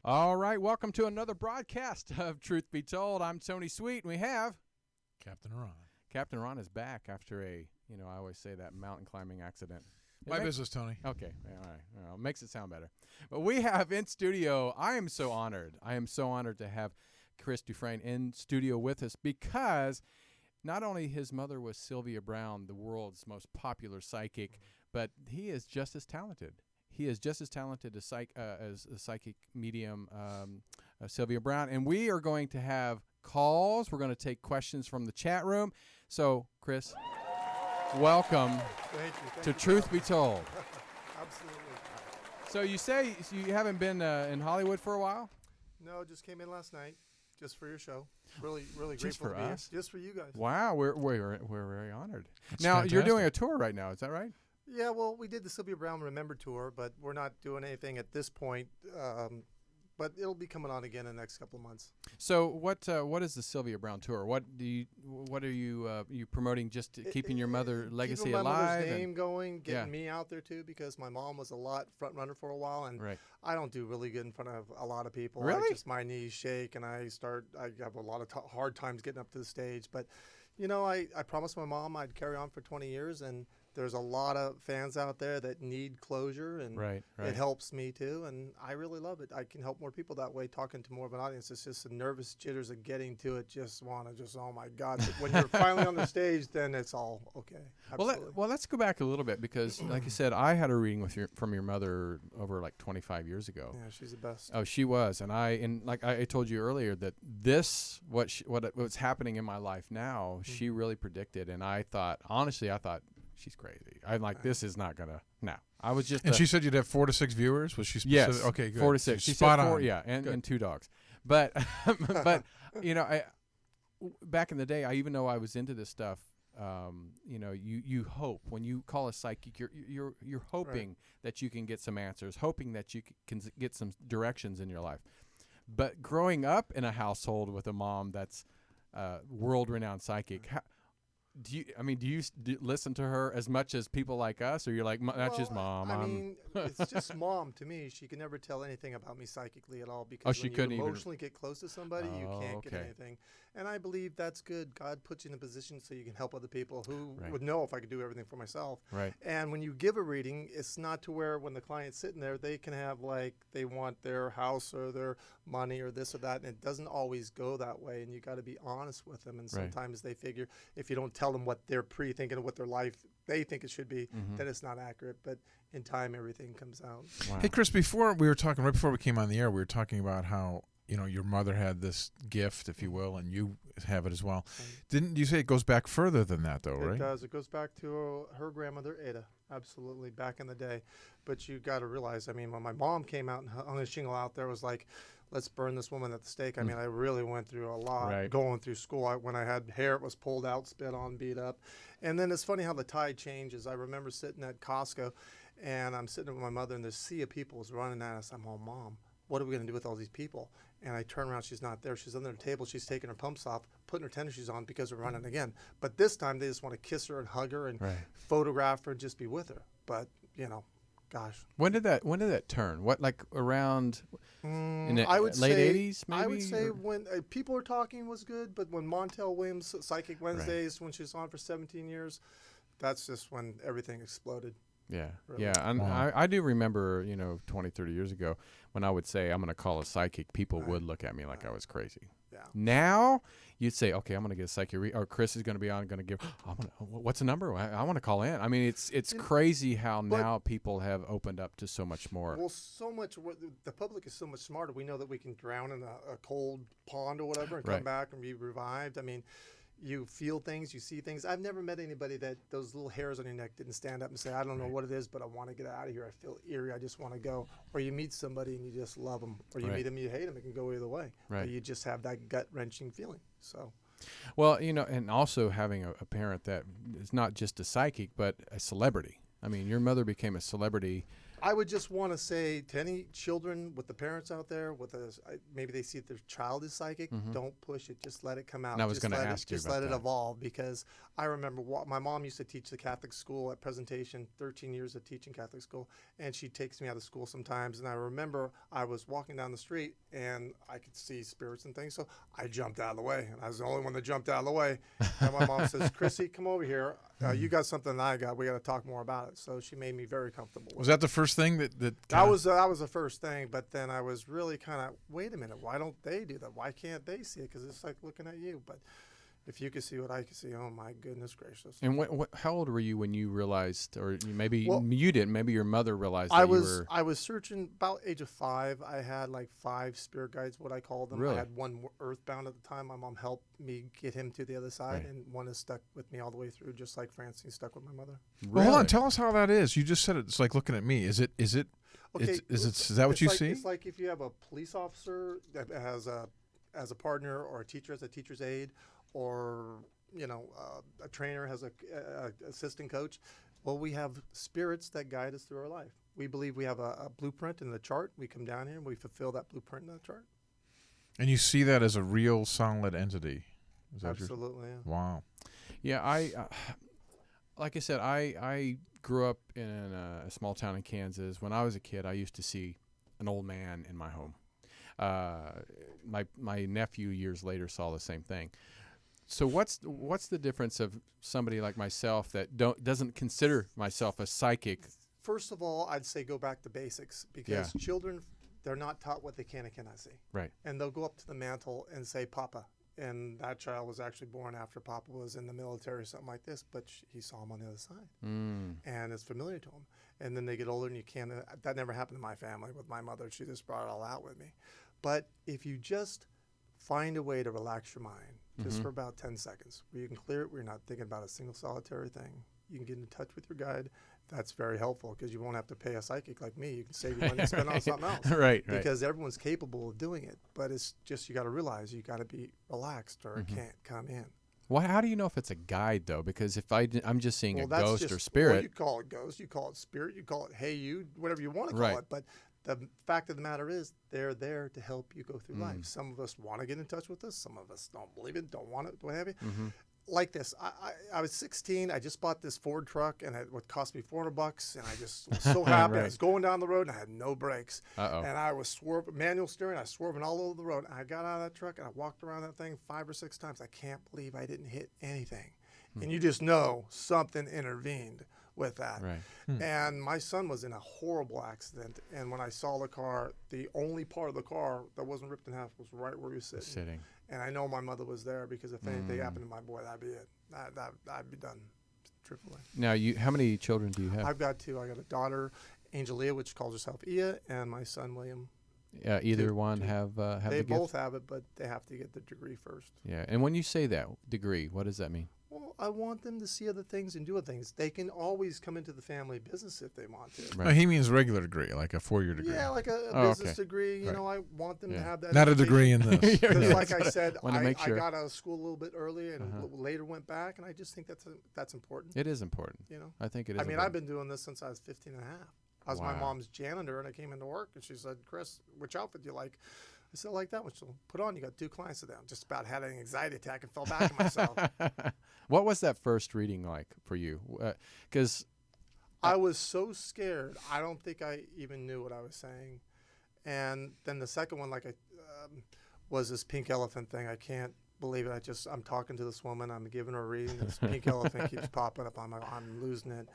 All right, welcome to another broadcast of Truth Be Told. I'm Tony Sweet, and we have Captain Ron. Captain Ron is back after I always say that mountain climbing accident. My business, Tony. Okay, all right. Well, makes it sound better. But we have in studio, I am so honored to have Chris Dufresne in studio with us because not only his mother was Sylvia Browne, the world's most popular psychic, but he is just as talented. He is just as talented as a psychic medium, Sylvia Browne. And we are going to have calls. We're going to take questions from the chat room. So, Chris, welcome to Truth Be Told. Absolutely. So you say you haven't been in Hollywood for a while? No, just came in last night, just for your show. Really Just grateful for to be us? here. Just for you guys. Wow, we're very honored. That's Now, you're doing fantastic. a tour right now, is that right? Yeah, well, we did the Sylvia Browne Remember Tour, but we're not doing anything at this point. But it'll be coming on again in the next couple of months. So what is the Sylvia Browne tour? What are you promoting? Just keeping your mother legacy keeping my alive? mother's name going, getting Yeah. me out there too, because my mom was a lot front runner for a while, and Right. I don't do really good in front of a lot of people. Really? My knees shake, and I have a lot of hard times getting up to the stage. But, I promised my mom I'd carry on for 20 years, and there's a lot of fans out there that need closure, and Right. it helps me too, and I really love it. I can help more people that way, talking to more of an audience. It's just the nervous jitters of getting to it. Oh my God. But when you're finally on the stage, then it's all okay. Absolutely. Well, let's go back a little bit because, like you said, I had a reading from your mother over like 25 years ago. Yeah, she's the best. Oh, she was, and like I told you earlier that what's happening in my life now, she really predicted, and I thought she's crazy. I'm like, this is not gonna. No, I was just. And she said you'd have 4 to 6 viewers. Was she specific? Yes. Okay, good. 4 to 6. She's She spot said 4, on. yeah, Good. and 2 dogs. But back in the day, even though I was into this stuff, you hope when you call a psychic, you're hoping that you can get some answers, hoping that you can get some directions in your life. But growing up in a household with a mom that's world-renowned psychic, do you listen to her as much as people like us, or you're like, that's just mom? I mean, it's just mom to me. She can never tell anything about me psychically at all, because she when couldn't you even- emotionally get close to somebody, you can't get okay. anything. And I believe that's good. God puts you in a position so you can help other people who Right. would know if I could do everything for myself. Right. And when you give a reading, it's not to where when the client's sitting there, they can have they want their house or their money or this or that, and it doesn't always go that way. And you got to be honest with them. And Right. sometimes they figure if you don't tell them what they're pre-thinking of what their life they think it should be, then it's not accurate. But in time, everything comes out. Wow. Hey, Chris, before we were talking, right before we came on the air, we were talking about how your mother had this gift, if you will, and you have it as well. Didn't you say it goes back further than that, though, It right? does. It goes back to her grandmother, Ada. Absolutely, back in the day. But you got to realize, when my mom came out and hung a shingle out there, it was like, let's burn this woman at the stake. I really went through a lot Right. going through school. When I had hair, it was pulled out, spit on, beat up. And then it's funny how the tide changes. I remember sitting at Costco, and I'm sitting with my mother, and this sea of people was running at us. I'm all, Mom, what are we going to do with all these people? And I turn around, she's not there. She's under the table. She's taking her pumps off, putting her tennis shoes on because we're running again. But this time they just want to kiss her and hug her and Right. photograph her and just be with her. But, gosh. When did that turn? What, like around in the I would late say, 80s, maybe? I would say Or- when people were talking was good, but when Montel Williams, Psychic Wednesdays, when she was on for 17 years, that's just when everything exploded. Yeah, Really. yeah, and Wow. I do remember, 20, 30 years ago, when I would say I'm going to call a psychic, people would look at me like I was crazy. Yeah. Now, you'd say, okay, I'm going to get a psychic, or Chris is going to be on, going to give, what's the number? I want to call in. I mean, it's crazy how now people have opened up to so much more. Well, so much. The public is so much smarter. We know that we can drown in a cold pond or whatever and Right. come back and be revived. I mean, you feel things, you see things. I've never met anybody that those little hairs on your neck didn't stand up and say, I don't know what it is, but I want to get out of here. I feel eerie. I just want to go. Or you meet somebody and you just love them. Or you Right. meet them and you hate them. It can go either way. Right. But you just have that gut-wrenching feeling. So. Well, and also having a parent that is not just a psychic, but a celebrity. I mean, your mother became a celebrity I would just want to say to any children with the parents out there, maybe they see their child is psychic, don't push it. Just let it come out. And I was going to ask you just about let it that. evolve, because I remember my mom used to teach the Catholic school at presentation, 13 years of teaching Catholic school, and she takes me out of school sometimes. And I remember I was walking down the street and I could see spirits and things, so I jumped out of the way, and I was the only one that jumped out of the way. And my mom says, "Chrissy, come over here. You got something that I got. We got to talk more about it." So she made me very comfortable. Was that the first thing that That was the first thing, but then I was really kind of, wait a minute, why don't they do that? Why can't they see it? Because it's like looking at you. But if you could see what I could see, oh my goodness gracious! And how old were you when you realized, or maybe you didn't? Maybe your mother realized that I was searching about age of 5. I had like 5 spirit guides, what I call them. Really? I had one earthbound at the time. My mom helped me get him to the other side, Right. and one is stuck with me all the way through, just like Francine stuck with my mother. Well, hold on. Tell us how that is. You just said it's like looking at me. Is it? Okay, Is that what you see? It's like if you have a police officer that has as a partner, or a teacher as a teacher's aide, or a trainer has a assistant coach. Well, we have spirits that guide us through our life. We believe we have a blueprint in the chart. We come down here and we fulfill that blueprint in the chart. And you see that as a real solid entity. Is that Absolutely. Yeah. Wow. Yeah, like I said, I grew up in a small town in Kansas. When I was a kid, I used to see an old man in my home. My nephew years later saw the same thing. So what's the difference of somebody like myself that doesn't consider myself a psychic? First of all, I'd say go back to basics, because children, they're not taught what they can and cannot see. Right. And they'll go up to the mantle and say, "Papa." And that child was actually born after Papa was in the military or something like this, but he saw him on the other side. And it's familiar to him. And then they get older and you can't. That never happened in my family with my mother. She just brought it all out with me. But if you just find a way to relax your mind, just for about 10 seconds, where you can clear it, where you're not thinking about a single solitary thing, you can get in touch with your guide. That's very helpful, because you won't have to pay a psychic like me. You can save your money and spend on something else. Right. Because everyone's capable of doing it. But it's just, you got to realize you got to be relaxed, or it can't come in. Well, how do you know if it's a guide, though? Because if I'm just seeing a ghost or Well, spirit. you call it ghost, you call it spirit, you call it hey you, whatever you want to call Right. it. But the fact of the matter is, they're there to help you go through life. Some of us want to get in touch with us. Some of us don't believe it, don't want it, what have you. Like this, I was 16. I just bought this Ford truck, and it would cost me $400. And I just was so happy. Right. I was going down the road, and I had no brakes. Uh-oh. And I was manual steering. I was swerving all over the road. And I got out of that truck, and I walked around that thing 5 or 6 times. I can't believe I didn't hit anything. And you just know something intervened with that. Right. And my son was in a horrible accident. And when I saw the car, the only part of the car that wasn't ripped in half was right where he was sitting. And I know my mother was there, because if anything happened to my boy, that'd be it. I'd be done, truthfully. Now, how many children do you have? I've got 2. I got a daughter, Angelia, which calls herself Ia, and my son, William. Either one have the They gift? both have it, but they have to get the degree first. Yeah. And when you say that degree, what does that mean? Well, I want them to see other things and do other things. They can always come into the family business if they want to. Right. No, he means regular degree, like a 4-year degree. Yeah, like a Oh, business okay. degree. You Right. know, I want them to have that. Not a education. degree in this. Because, Yeah. like I said, Wanna make sure. I got out of school a little bit early and later went back, and I just think that's important. It is important. You know, I think it is. I mean, important. I've been doing this since I was 15 and a half. I was my Wow. mom's janitor, and I came into work, and she said, "Chris, which outfit do you like?" I said, "I like that one." So put on. You got 2 clients today. I just about had an anxiety attack and fell back on myself. What was that first reading like for you? Because I was so scared. I don't think I even knew what I was saying. And then the second one, was this pink elephant thing. I can't believe it. I'm talking to this woman. I'm giving her a reading. This pink elephant keeps popping up. I'm losing it.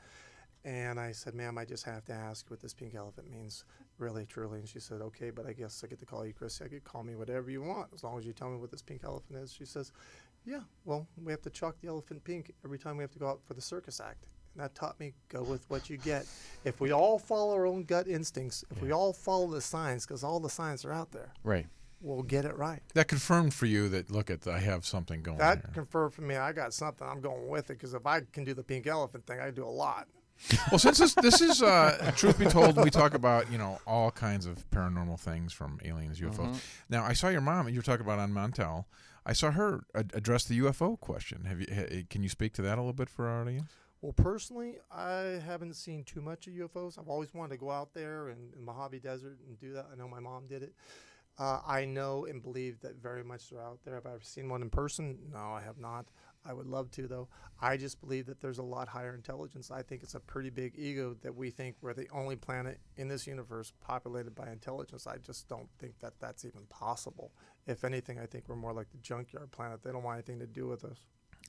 And I said, "Ma'am, I just have to ask what this pink elephant means, really, truly." And she said, "Okay, but I guess I get to call you Chris. I could call me whatever you want, as long as you tell me what this pink elephant is." She says, "Yeah, well, we have to chalk the elephant pink every time we have to go out for the circus act." And that taught me, go with what you get. If we all follow our own gut instincts, if we all follow the signs, because all the signs are out there, right. we'll get it right. That confirmed for you that, look, I have something going That here. confirmed for me, I got something. I'm going with it, because if I can do the pink elephant thing, I can do a lot. Well, since this is truth be told, we talk about all kinds of paranormal things, from aliens, UFOs. Now, I saw your mom, and you were talking about on Montel. I saw her address the UFO question. Can you speak to that a little bit for our audience? Well, personally, I haven't seen too much of UFOs. I've always wanted to go out there in Mojave Desert and do that. I know my mom did it. I know and believe that very much they're out there. Have I ever seen one in person? No, I have not. I would love to, though. I just believe that there's a lot higher intelligence. I think it's a pretty big ego that we think we're the only planet in this universe populated by intelligence. I just don't think that that's even possible. If anything, I think we're more like the junkyard planet. They don't want anything to do with us.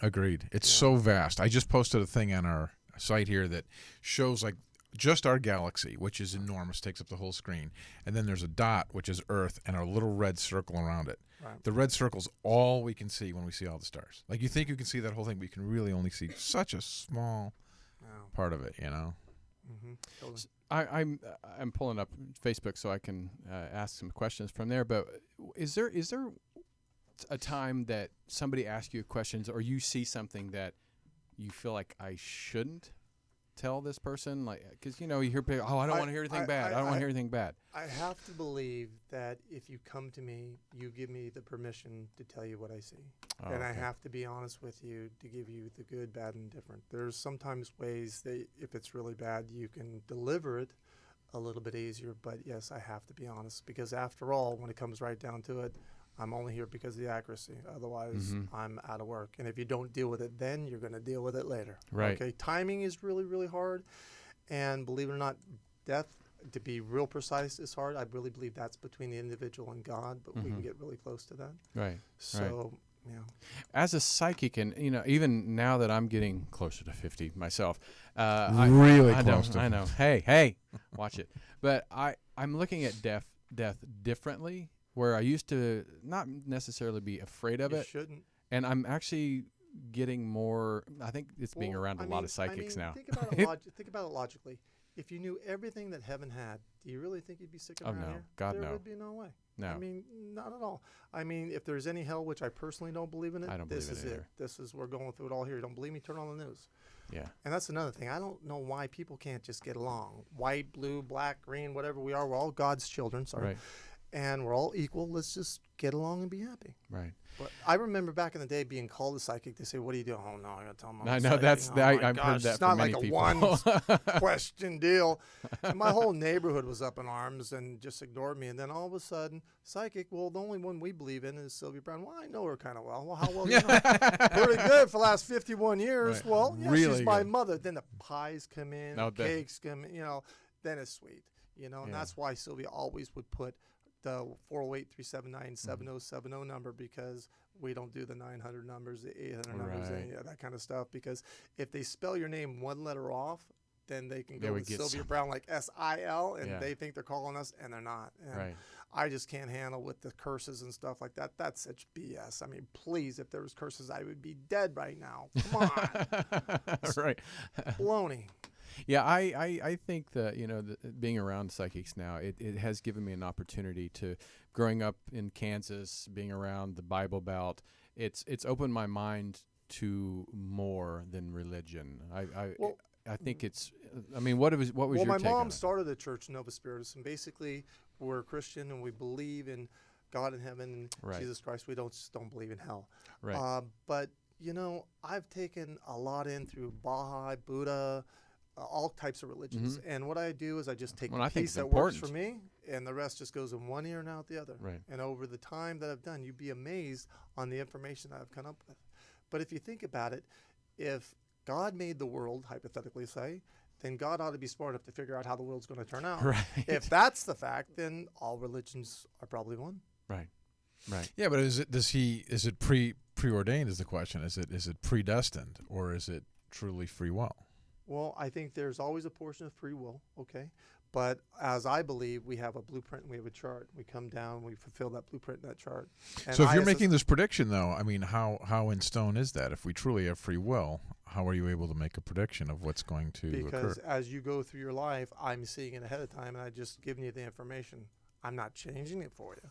Agreed. It's so vast. I just posted a thing on our site here that shows like just our galaxy, which is enormous, takes up the whole screen. And then there's a dot, which is Earth, and a little red circle around it. Right. The red circle's all we can see when we see all the stars. Like you think you can see that whole thing, but you can really only see such a small part of it, you know? Mm-hmm. Totally. I'm pulling up Facebook so I can ask some questions from there. But is there a time that somebody asks you questions or you see something that you feel like I shouldn't tell this person? Like, because, you know, you hear people, I don't want to hear anything bad. I don't want to hear anything bad. I have to believe that if you come to me, you give me the permission to tell you what I see. And I have to be honest with you to give you the good, bad, and different. There's sometimes ways that if it's really bad, you can deliver it a little bit easier. But yes, I have to be honest, because after all, when it comes right down to it, I'm only here because of the accuracy. Otherwise, I'm out of work. And if you don't deal with it then, you're going to deal with it later. Right. Okay. Timing is really, really hard. And believe it or not, death, to be real precise, is hard. I really believe that's between the individual and God, but we can get really close to that. Right. So, yeah. As a psychic, and, you know, even now that I'm getting closer to 50 myself, Really close to I know. Hey, watch it. But I'm looking at death differently, where I used to not necessarily be afraid of You it. shouldn't. And I'm actually getting more, I think it's being around a lot of psychics now. Think about it logically. If you knew everything that heaven had, do you really think you'd be sticking around no. here? God, there no. would be no way. No. I mean, not at all. I mean, if there's any hell, which I personally don't believe in it, I don't this believe is in it it. either. This is, we're going through it all here. You don't believe me? Turn on the news. Yeah. And that's another thing. I don't know why people can't just get along. White, blue, black, green, whatever we are, we're all God's children. Sorry. Right. And we're all equal. Let's just get along and be happy. Right. But I remember back in the day being called a psychic. They say, "What do you do?" Oh no, I gotta tell them. I'm I a know psychic. that's Oh, my I've gosh, heard that it's from not many like a people. one question deal. And my whole neighborhood was up in arms and just ignored me. And then all of a sudden, psychic. Well, the only one we believe in is Sylvia Browne. Well, I know her kind of well. Well, how well do you know? Pretty good for the last 51 years. Right. Well, yeah, Really she's my good. mother. Then the pies come in, No, the cakes come in. You know, then it's sweet. You know, and Yeah. that's why Sylvia always would put the 408-379-7070 number, because we don't do the 900 numbers, the 800 numbers, Right. and that kind of stuff. Because if they spell your name one letter off, then they can They go would with get Sylvia Browne like SIL, and Yeah. they think they're calling us, and they're not. And Right. I just can't handle with the curses and stuff like that. That's such BS. I mean, please, if there was curses, I would be dead right now. Come on. Right. Baloney. Yeah, I think that, you know, being around psychics now, it has given me an opportunity to, growing up in Kansas, being around the Bible Belt, it's opened my mind to more than religion. I think it's, I mean, what was your my take on mom it? started a church, Nova Spiritus, and basically we're Christian and we believe in God in heaven and Right. Jesus Christ. We don't believe in hell. Right. But, you know, I've taken a lot in through Baha'i, Buddha, all types of religions. And what I do is I just take Well, the I think piece it's that works important. for me, and the rest just goes in one ear and out the other. Right. And over the time that I've done, you'd be amazed on the information that I've come up with. But if you think about it, if God made the world, hypothetically say, then God ought to be smart enough to figure out how the world's going to turn out. Right. If that's the fact, then all religions are probably one. Right. Right. Yeah, but is it preordained is the question. Is it predestined, or is it truly free will? Well, I think there's always a portion of free will, okay? But as I believe, we have a blueprint and we have a chart. We come down, we fulfill that blueprint and that chart. And So if you're ISS making this prediction, though, I mean, how in stone is that? If we truly have free will, how are you able to make a prediction of what's going to because occur? as you go through your life, I'm seeing it ahead of time, and I just giving you the information. I'm not changing it for you.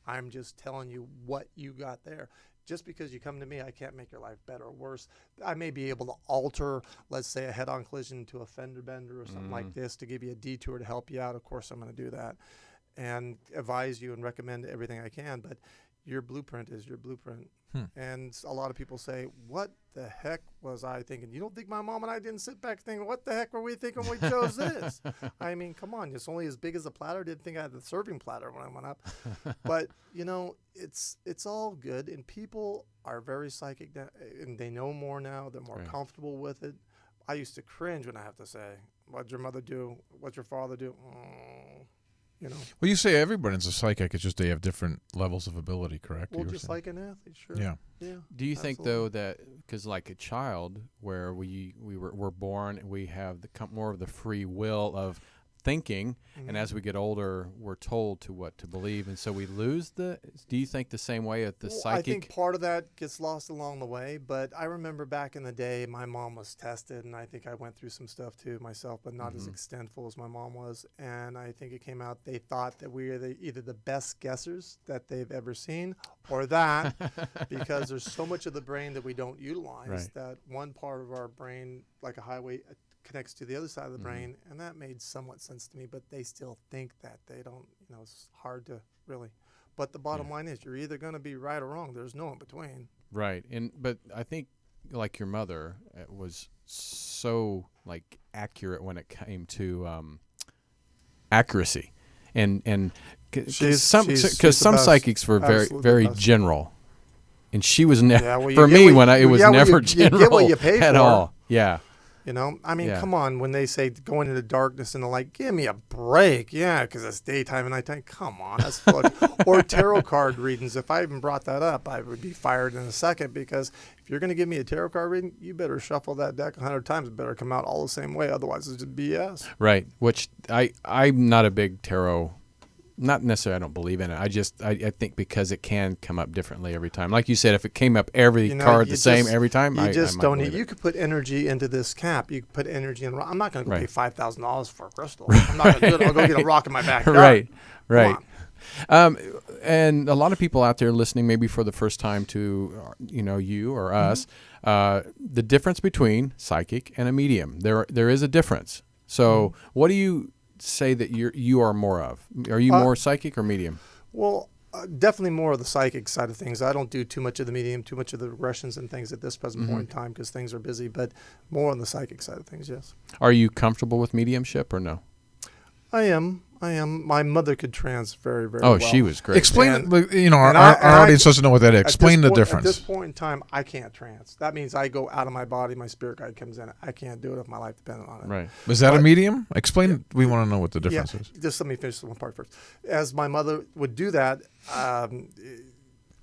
I'm just telling you what you got there. Just because you come to me, I can't make your life better or worse. I may be able to alter, let's say, a head-on collision to a fender bender or something like this to give you a detour to help you out. Of course, I'm going to do that and advise you and recommend everything I can. But your blueprint is your blueprint. And a lot of people say, what the heck was I thinking? You don't think my mom and I didn't sit back thinking, what the heck were we thinking we chose this? I mean, come on. It's only as big as a platter. Didn't think I had the serving platter when I went up. But, you know, it's all good. And people are very psychic now, and they know more now. They're more comfortable with it. I used to cringe when I have to say, what'd your mother do? What'd your father do? You know. Well, you say everybody's a psychic. It's just they have different levels of ability, correct? Well, just like an athlete, sure. Yeah. Do you think though that because like a child, where we're born, we have more of the free will of thinking, and as we get older, we're told to what to believe, and so we lose the. Do you think the same way at the psychic? I think part of that gets lost along the way, but I remember back in the day, my mom was tested, and I think I went through some stuff too myself, but not as extentful as my mom was. And I think it came out they thought that we were either the best guessers that they've ever seen, or that because there's so much of the brain that we don't utilize that one part of our brain, like a highway, connects to the other side of the brain, and that made somewhat sense to me, but they still think that. They don't, you know, it's hard to really. But the bottom line is you're either going to be right or wrong. There's no in between. Right. But I think like your mother was so like accurate when it came to accuracy. And because some psychics were very general. And she was never, for me, it was never general you get what you pay at for. all. Yeah. You know, I mean, come on. When they say going into darkness and they're like, give me a break. Yeah, because it's daytime and nighttime. Come on. That's fun. Or tarot card readings. If I even brought that up, I would be fired in a second, because if you're going to give me a tarot card reading, you better shuffle that deck 100 times. It better come out all the same way. Otherwise, it's just BS. Right. Which I'm not a big tarot. Not necessarily I don't believe in it. I think because it can come up differently every time. Like you said, if it came up every card the same every time, you just don't need. You could put energy into this cap. You could put energy in. I'm not going to go pay $5,000 for a crystal. I'm not going to do it. I'll go get a rock in my backyard. Right. And a lot of people out there listening, maybe for the first time to, you or us, the difference between psychic and a medium. There is a difference. So what do you say that you are more of? Are you more psychic or medium? Well, definitely more of the psychic side of things. I don't do too much of the medium, too much of the regressions and things at this present point in time because things are busy, but more on the psychic side of things, yes. Are you comfortable with mediumship or no? I am. My mother could trance very, very well. Oh, she was great. Explain, our audience doesn't know what that is. Explain the difference. At this point in time, I can't trance. That means I go out of my body, my spirit guide comes in. I can't do it if my life depended on it. Right. Was that a medium? Explain. We want to know what the difference is. Just let me finish one part first. As my mother would do that,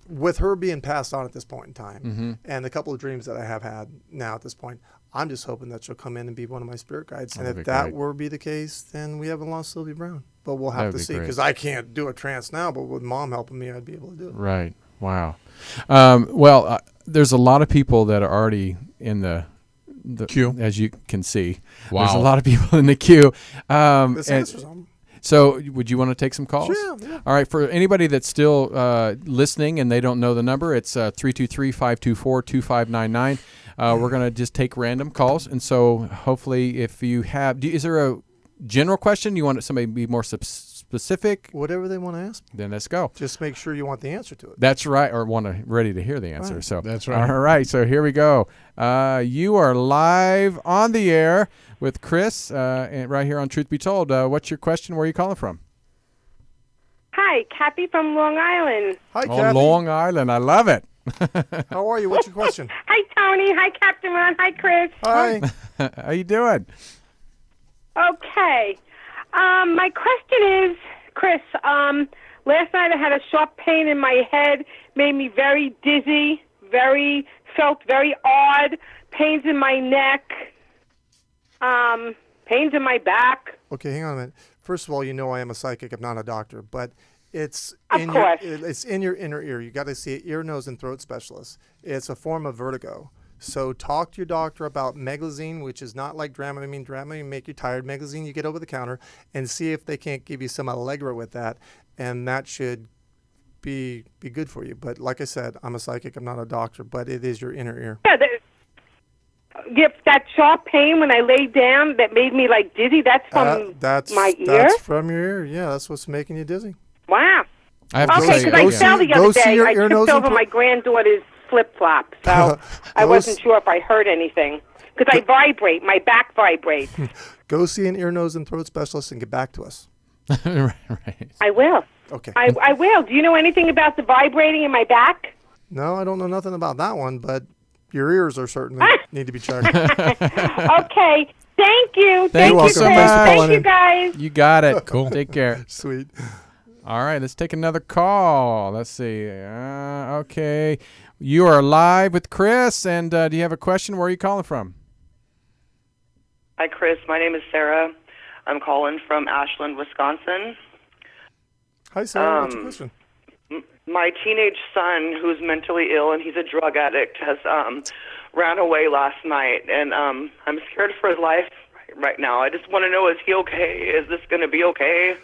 with her being passed on at this point in time, and the couple of dreams that I have had now at this point, I'm just hoping that she'll come in and be one of my spirit guides. And if that were to be the case, then we haven't lost Sylvia Browne. But we'll have to see, because I can't do a trance now, but with Mom helping me, I'd be able to do it. Right. Wow. There's a lot of people that are already in the queue, as you can see. Wow. There's a lot of people in the queue. So would you want to take some calls? Sure, yeah. All right. For anybody that's still listening and they don't know the number, it's 323-524-2599. We're going to just take random calls. And so hopefully if you have, is there a general question? You want somebody to be more specific? Whatever they want to ask. Then let's go. Just make sure you want the answer to it. That's right. Or ready to hear the answer. Right. So that's right. All right. So here we go. You are live on the air with Chris and right here on Truth Be Told. What's your question? Where are you calling from? Hi, Kathy from Long Island. Hi, Kathy. Long Island. I love it. How are you? What's your question? Hi, Tony. Hi, Captain Ron. Hi, Chris. Hi. How you doing? Okay. My question is, Chris, last night I had a sharp pain in my head, made me very dizzy, felt very odd, pains in my neck, pains in my back. Okay, hang on a minute. First of all, you know I am a psychic. I'm not a doctor, but it's it's in your inner ear. You got to see an ear, nose, and throat specialist. It's a form of vertigo. So talk to your doctor about Meglazine, which is not like Dramamine. Dramamine make you tired. Meglazine you get over the counter, and see if they can't give you some Allegra with that, and that should be good for you. But like I said, I'm a psychic. I'm not a doctor, but it is your inner ear. Yeah, that sharp pain when I laid down that made me like dizzy. That's from my ear. That's from your ear. Yeah, that's what's making you dizzy. Wow. I have to Okay, say, because I fell the go other see day. your I ear, tripped nose, and over throat- my granddaughter's flip-flop, so I wasn't sure if I heard anything. Because I vibrate. My back vibrates. Go see an ear, nose, and throat specialist and get back to us. right. I will. Okay. I will. Do you know anything about the vibrating in my back? No, I don't know nothing about that one, but your ears are certainly need to be checked. Okay. Thank you. Thank you you, so Chris. much for Thank calling you, in. guys. You got it. Cool. Take care. Sweet. All right, let's take another call. Let's see. Okay. You are live with Chris, and do you have a question? Where are you calling from? Hi, Chris. My name is Sarah. I'm calling from Ashland, Wisconsin. Hi, Sarah. What's your question? My teenage son, who's mentally ill and he's a drug addict, has ran away last night, and I'm scared for his life right now. I just want to know, is he okay? Is this going to be okay?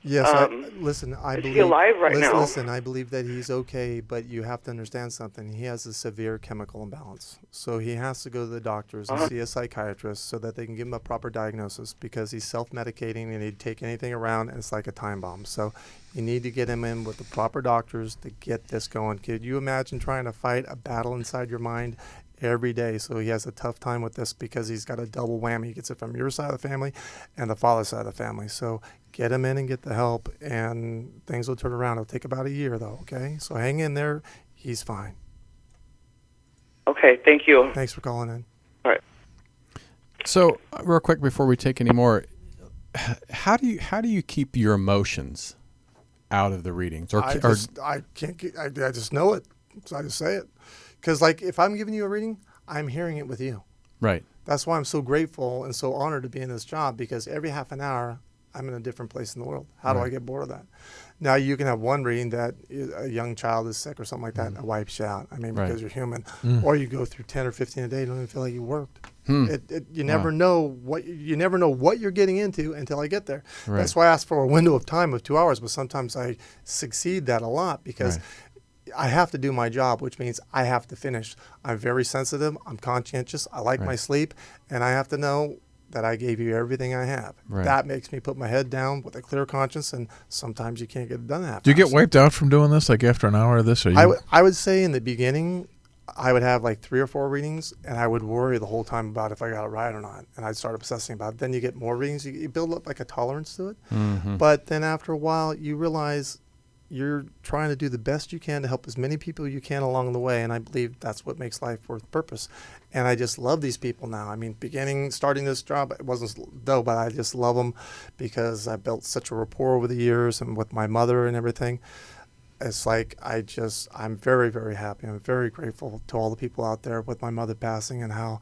Yes, I is believe. he alive right now? Listen, I believe that he's okay, but you have to understand something. He has a severe chemical imbalance, so he has to go to the doctors and see a psychiatrist so that they can give him a proper diagnosis, because he's self-medicating and he'd take anything around, and it's like a time bomb. So you need to get him in with the proper doctors to get this going. Could you imagine trying to fight a battle inside your mind every day? So he has a tough time with this because he's got a double whammy. He gets it from your side of the family and the father's side of the family. So get him in and get the help, and things will turn around. It'll take about a year, though, okay? So hang in there. He's fine. Okay, thank you. Thanks for calling in. All right. So, real quick before we take any more, how do you keep your emotions out of the readings? I just know it. So I just say it. Because, like, if I'm giving you a reading, I'm hearing it with you. Right. That's why I'm so grateful and so honored to be in this job, because every half an hour, I'm in a different place in the world. How do I get bored of that? Now, you can have one reading that a young child is sick or something like that, and it wipes you out. I mean, because you're human. Or you go through 10 or 15 a day, you don't even feel like you worked. You never know what you're getting into until I get there. Right. That's why I ask for a window of time of 2 hours, but sometimes I succeed that a lot, because I have to do my job, which means I have to finish. I'm very sensitive. I'm conscientious. I like my sleep, and I have to know that I gave you everything I have. Right. That makes me put my head down with a clear conscience, and sometimes you can't get it done after. Do you get wiped out from doing this? Like after an hour of this? Or I would say in the beginning, I would have like 3 or 4 readings, and I would worry the whole time about if I got it right or not. And I'd start obsessing about it. Then you get more readings. You build up like a tolerance to it. But then after a while, you realize you're trying to do the best you can to help as many people you can along the way. And I believe that's what makes life worth purpose. And I just love these people now. I mean, starting this job, it wasn't though, but I just love them because I built such a rapport over the years, and with my mother and everything. It's like I'm very, very happy. I'm very grateful to all the people out there with my mother passing, and how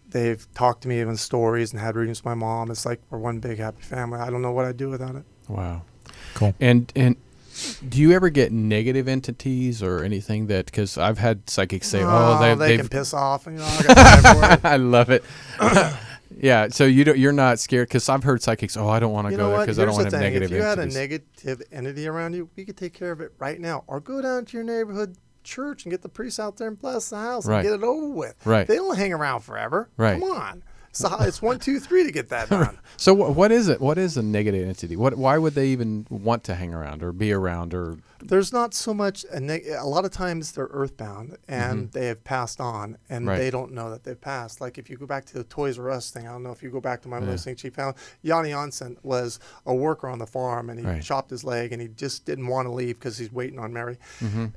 they've talked to me even stories and had readings with my mom. It's like we're one big happy family. I don't know what I'd do without it. Wow. Cool. And do you ever get negative entities or anything that? Because I've had psychics say, they can piss off. You know, I got time for it. I love it. Yeah, so you're not scared, because I've heard psychics, I don't want to go there because I don't want to have negative entities. If you had a negative entity around you, we could take care of it right now. Or go down to your neighborhood church and get the priest out there and bless the house and get it over with. Right. They don't hang around forever. Right. Come on. So it's 1, 2, 3 to get that done. So what is it? What is a negative entity? Why would they even want to hang around or be around? Or there's not so much a lot of times they're earthbound and they have passed on, and they don't know that they've passed. Like if you go back to the Toys R Us thing, I don't know if you go back to my listening, she found Yanni Onsen was a worker on the farm, and he chopped his leg, and he just didn't want to leave because he's waiting on Mary.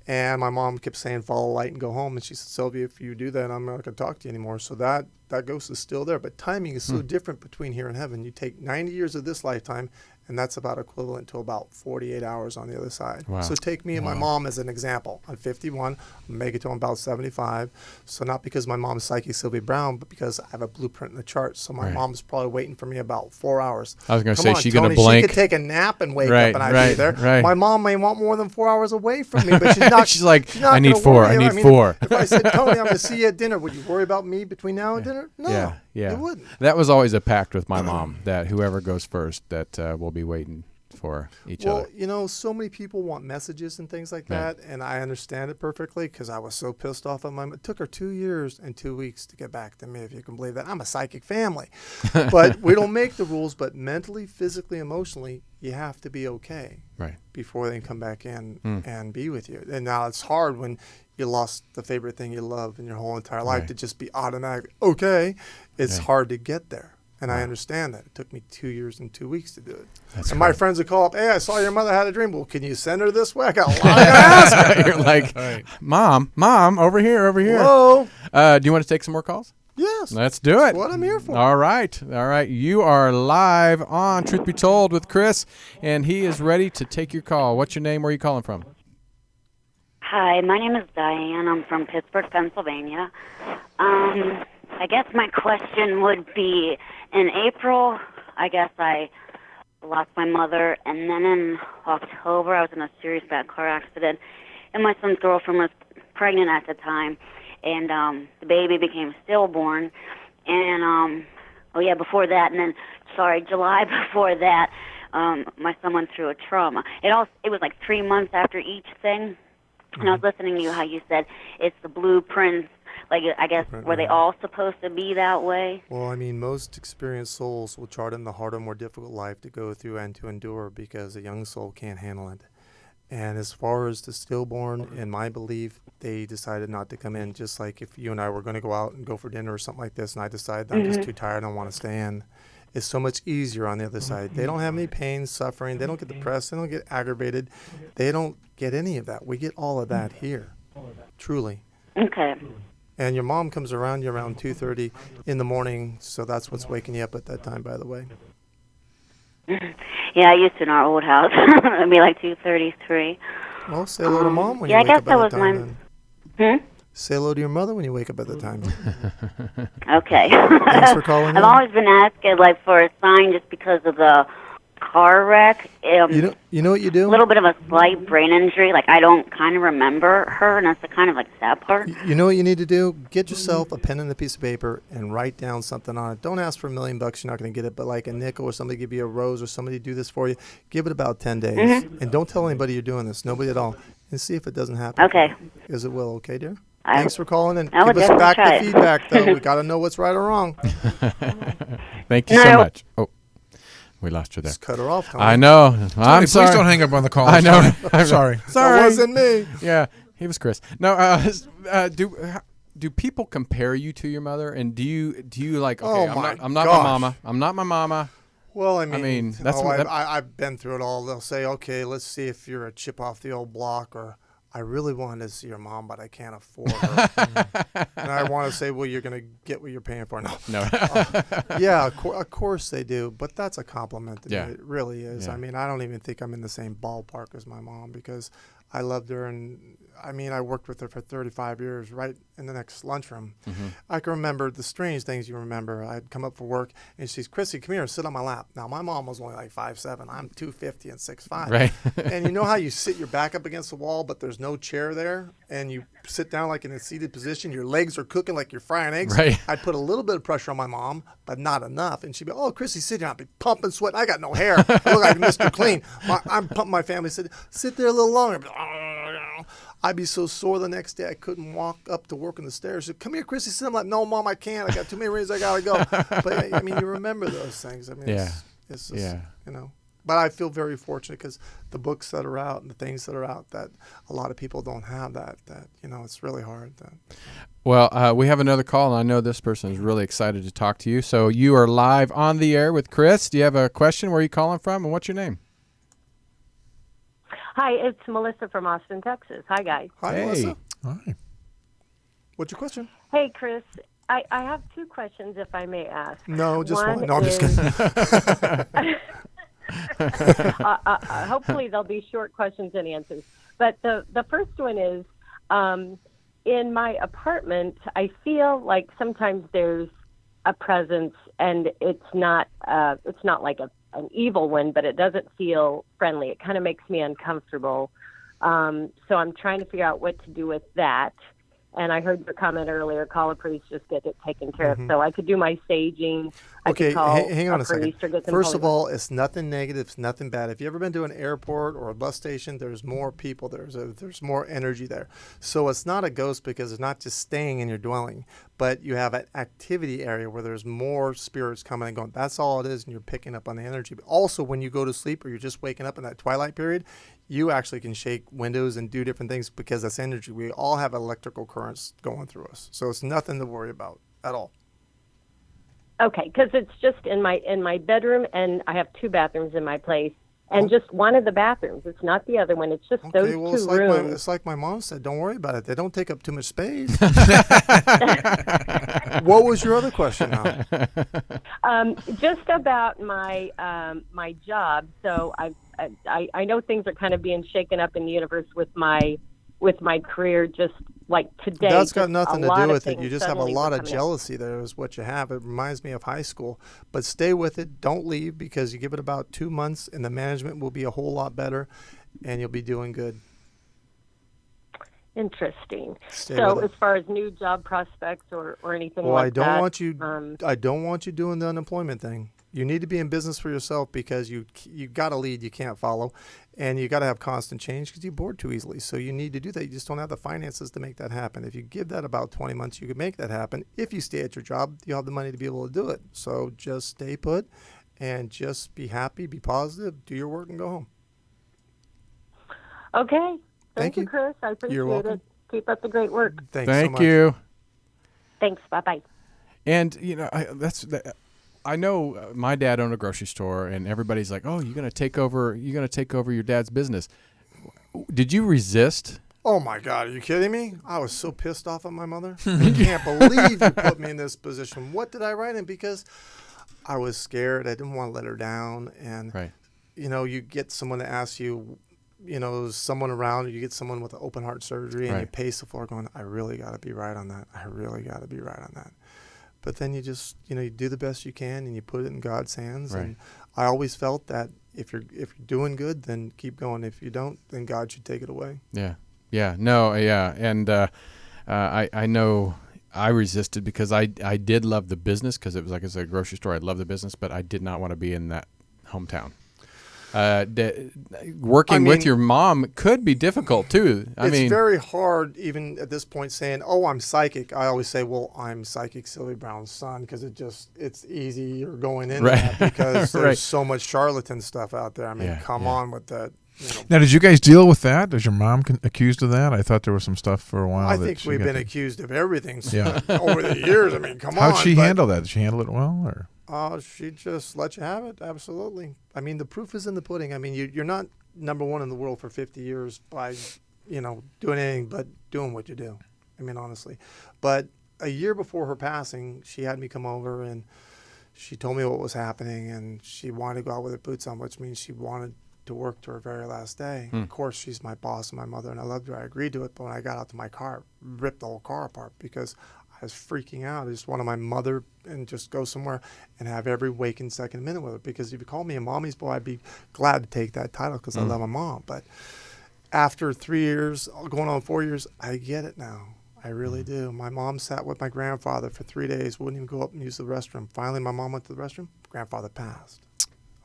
And my mom kept saying, follow the light and go home. And she said, Sylvia, if you do that, I'm not going to talk to you anymore. So that ghost is still there. But timing is so different between here and heaven. You take 90 years of this lifetime, and that's about equivalent to about 48 hours on the other side. Wow. So take me and my mom as an example. I'm 51. I'll make it to about 75. So not because my mom's psychic Sylvia Browne, but because I have a blueprint in the chart. So my mom's probably waiting for me about 4 hours. I was going to say, she's Tony, going to blink. She could take a nap and wake up, and I'd be there. Right. My mom may want more than 4 hours away from me, but she's not. She's like, she's not I need gonna 4. worry. I need mean, 4. If I said, Tony, I'm going to see you at dinner, would you worry about me between now and dinner? No. Yeah. You wouldn't. That was always a pact with my mom, that whoever goes first, that we'll be waiting for each other. Well, you know, so many people want messages and things like that, and I understand it perfectly because I was so pissed off at it took her 2 years and 2 weeks to get back to me, if you can believe that. I'm a psychic family. But we don't make the rules, but mentally, physically, emotionally, you have to be okay Right. before they can come back in and be with you. And now it's hard when you lost the favorite thing you love in your whole entire life Right. to just be automatic okay. It's Yeah. hard to get there. And I Wow. understand that. It took me 2 years and 2 weeks to do it. That's and my hard. friends would call up, hey, I saw your mother had a dream. Well, can you send her this way? I got a lot to ask her. You're like, Right. Mom, over here. Hello? Do you want to take some more calls? Yes. Let's do That's it. what I'm here for. All right. You are live on Truth Be Told with Chris, and he is ready to take your call. What's your name? Where are you calling from? Hi, my name is Diane. I'm from Pittsburgh, Pennsylvania. I guess my question would be, in April, I guess I lost my mother, and then in October I was in a serious bad car accident, and my son's girlfriend was pregnant at the time, and the baby became stillborn, and before that, and then July before that, my son went through a trauma. It was like 3 months after each thing. And I was listening to you how you said it's the blueprints, like I guess were they all supposed to be that way? Well, I mean, most experienced souls will chart in the harder, more difficult life to go through and to endure because a young soul can't handle it. And as far as the stillborn, in my belief, they decided not to come in. Just like if you and I were going to go out and go for dinner or something like this, and I decided I'm just too tired, I don't want to stay in. It's so much easier on the other side. They don't have any pain, suffering. They don't get depressed. They don't get aggravated. They don't get any of that. We get all of that here, truly. Okay. And your mom comes around you around 2:30 in the morning, so that's what's waking you up at that time, by the way. Yeah, I used to in our old house. It'd be like 2:33. Well, say hello to mom when yeah, you I wake guess up that at was that time. my. Then. Say hello to your mother when you wake up at that time. Okay. Thanks for calling in. I've always been asking like for a sign just because of the car wreck. You know what you do? A little bit of a slight brain injury. Like I don't kind of remember her, and that's the kind of like sad part. You know what you need to do? Get yourself a pen and a piece of paper and write down something on it. Don't ask for $1 million. You're not going to get it, but like a nickel or somebody give you a rose or somebody do this for you. Give it about 10 days. And don't tell anybody you're doing this. Nobody at all. And see if it doesn't happen. Okay. Because it will. Okay, dear? Thanks for calling and I will give us back definitely the try it. feedback, though. We got to know what's right or wrong. Thank you so much. Oh, we lost you there. Just cut her off, Tony. I know. I'm Please sorry. don't hang up on the call. I know. I'm sorry. Sorry. That wasn't me. Yeah, he was Chris. No, do people compare you to your mother, and do you like? Okay, Oh my I'm not gosh. my mama. I'm not my mama. Well, I mean, that's what- I've been through it all. They'll say, okay, let's see if you're a chip off the old block, or I really wanted to see your mom, but I can't afford her. And I want to say, well, you're going to get what you're paying for. No. Yeah, of course they do, but that's a compliment to Yeah. me. It really is. Yeah. I mean, I don't even think I'm in the same ballpark as my mom because I loved her, and I mean, I worked with her for 35 years right in the next lunchroom. I can remember the strange things you remember. I'd come up for work, and she's, Chrissy, come here, sit on my lap. Now, my mom was only like 5'7". I'm 250 and 6'5". Right. And you know how you sit your back up against the wall, but there's no chair there, and you sit down like in a seated position. Your legs are cooking like you're frying eggs. Right. I'd put a little bit of pressure on my mom, but not enough. And she'd be, oh, Chrissy, sit down. I'd be pumping sweat. I got no hair. I look like Mr. Clean. I'm pumping my family. Sit there a little longer. I'd be so sore the next day I couldn't walk up to work on the stairs. She'd, come here, Chrissy. Sit. I'm like, no, Mom, I can't. I got too many reasons I gotta go. But I mean, you remember those things. I mean, Yeah. it's just, Yeah. you know. But I feel very fortunate because the books that are out and the things that are out, that a lot of people don't have that you know, it's really hard. Well, we have another call, and I know this person is really excited to talk to you. So you are live on the air with Chris. Do you have a question? Where are you calling from, and what's your name? Hi, it's Melissa from Austin, Texas. Hi, guys. Hi, Hey. Melissa. Hi. What's your question? Hey, Chris. I have two questions, if I may ask. No, just one. One No, I'm just is- kidding. Hopefully they'll be short questions and answers. But the first one is, in my apartment, I feel like sometimes there's a presence, and it's not like an evil one, but it doesn't feel friendly. It kind of makes me uncomfortable. So I'm trying to figure out what to do with that. And I heard your comment earlier, call a priest, just get it taken care of. So I could do my saging. I Okay, could call hang on a second. priest or get some First holy of all, it's nothing negative. It's nothing bad. If you ever been to an airport or a bus station, there's more people. There's more energy there. So it's not a ghost because it's not just staying in your dwelling. but you have an activity area where there's more spirits coming and going. That's all it is, and you're picking up on the energy. But also, when you go to sleep or you're just waking up in that twilight period, you actually can shake windows and do different things because that's energy. We all have electrical currents going through us, so it's nothing to worry about at all. Okay, because it's just in my bedroom, and I have 2 bathrooms in my place, and just one of the bathrooms. It's not the other one. It's just those well, 2 it's rooms. it's like my mom said. Don't worry about it. They don't take up too much space. What was your other question now? Just about my my job. So I know things are kind of being shaken up in the universe with my career. Just like today, That's got nothing to do with it. things You just have a suddenly lot were of coming up. jealousy there is what you have. It reminds me of high school. But stay with it. Don't leave because you give it about 2 months and the management will be a whole lot better and you'll be doing good. Interesting. Stay So with as it. far as new job prospects or anything Well, like I don't that, want you I don't want you doing the unemployment thing. You need to be in business for yourself because you got to lead, you can't follow, and you got to have constant change because you bored too easily. So you need to do that. You just don't have the finances to make that happen. If you give that about 20 months, you can make that happen. If you stay at your job, you have the money to be able to do it. So just stay put and just be happy, be positive, do your work, and go home. Okay. Thank you. Chris. I appreciate You're welcome. it. Keep up the great work. Thanks so Thank much. you. Thanks. Bye-bye. And I know my dad owned a grocery store, and everybody's like, "Oh, you're gonna take over your dad's business." Did you resist? Oh my God, are you kidding me? I was so pissed off at my mother. I can't believe you put me in this position. What did I write in? Because I was scared. I didn't want to let her down. And, Right. You get someone to ask you, someone around, you get someone with an open heart surgery and you Right. pace the floor going, I really got to be right on that. I really got to be right on that. But then you just, you do the best you can and you put it in God's hands. Right. And I always felt that if you're doing good, then keep going. If you don't, then God should take it away. Yeah. Yeah. No. Yeah. And I know I resisted because I did love the business because it was like I said, a grocery store. I love the business, but I did not want to be in that hometown. Working with your mom could be difficult too. It's very hard even at this point saying, oh, I'm psychic. I always say, well, I'm psychic Sylvia Browne's son because it's easier going into Right. that because there's Right. so much charlatan stuff out there. I mean, Yeah, come yeah. on with that. Now, did you guys deal with that? Was your mom accused of that? I thought there was some stuff for a while. I that think she we've got been to- accused of everything Yeah. over the years. I mean, come on. How'd she but- handle that? Did she handle it well, or? She just let you have it. Absolutely. I mean, the proof is in the pudding. I mean, you're not number one in the world for 50 years by, doing anything but doing what you do. I mean, honestly. But a year before her passing, she had me come over and she told me what was happening and she wanted to go out with her boots on, which means she wanted to work to her very last day. Of course, she's my boss and my mother, and I loved her. I agreed to it. But when I got out to my car, ripped the whole car apart because I was freaking out. I just wanted my mother and just go somewhere and have every waking second minute with her. Because if you call me a mommy's boy, I'd be glad to take that title because I love my mom. But after 3 years, going on 4 years, I get it now. I really do. My mom sat with my grandfather for 3 days, wouldn't even go up and use the restroom. Finally, my mom went to the restroom. Grandfather passed.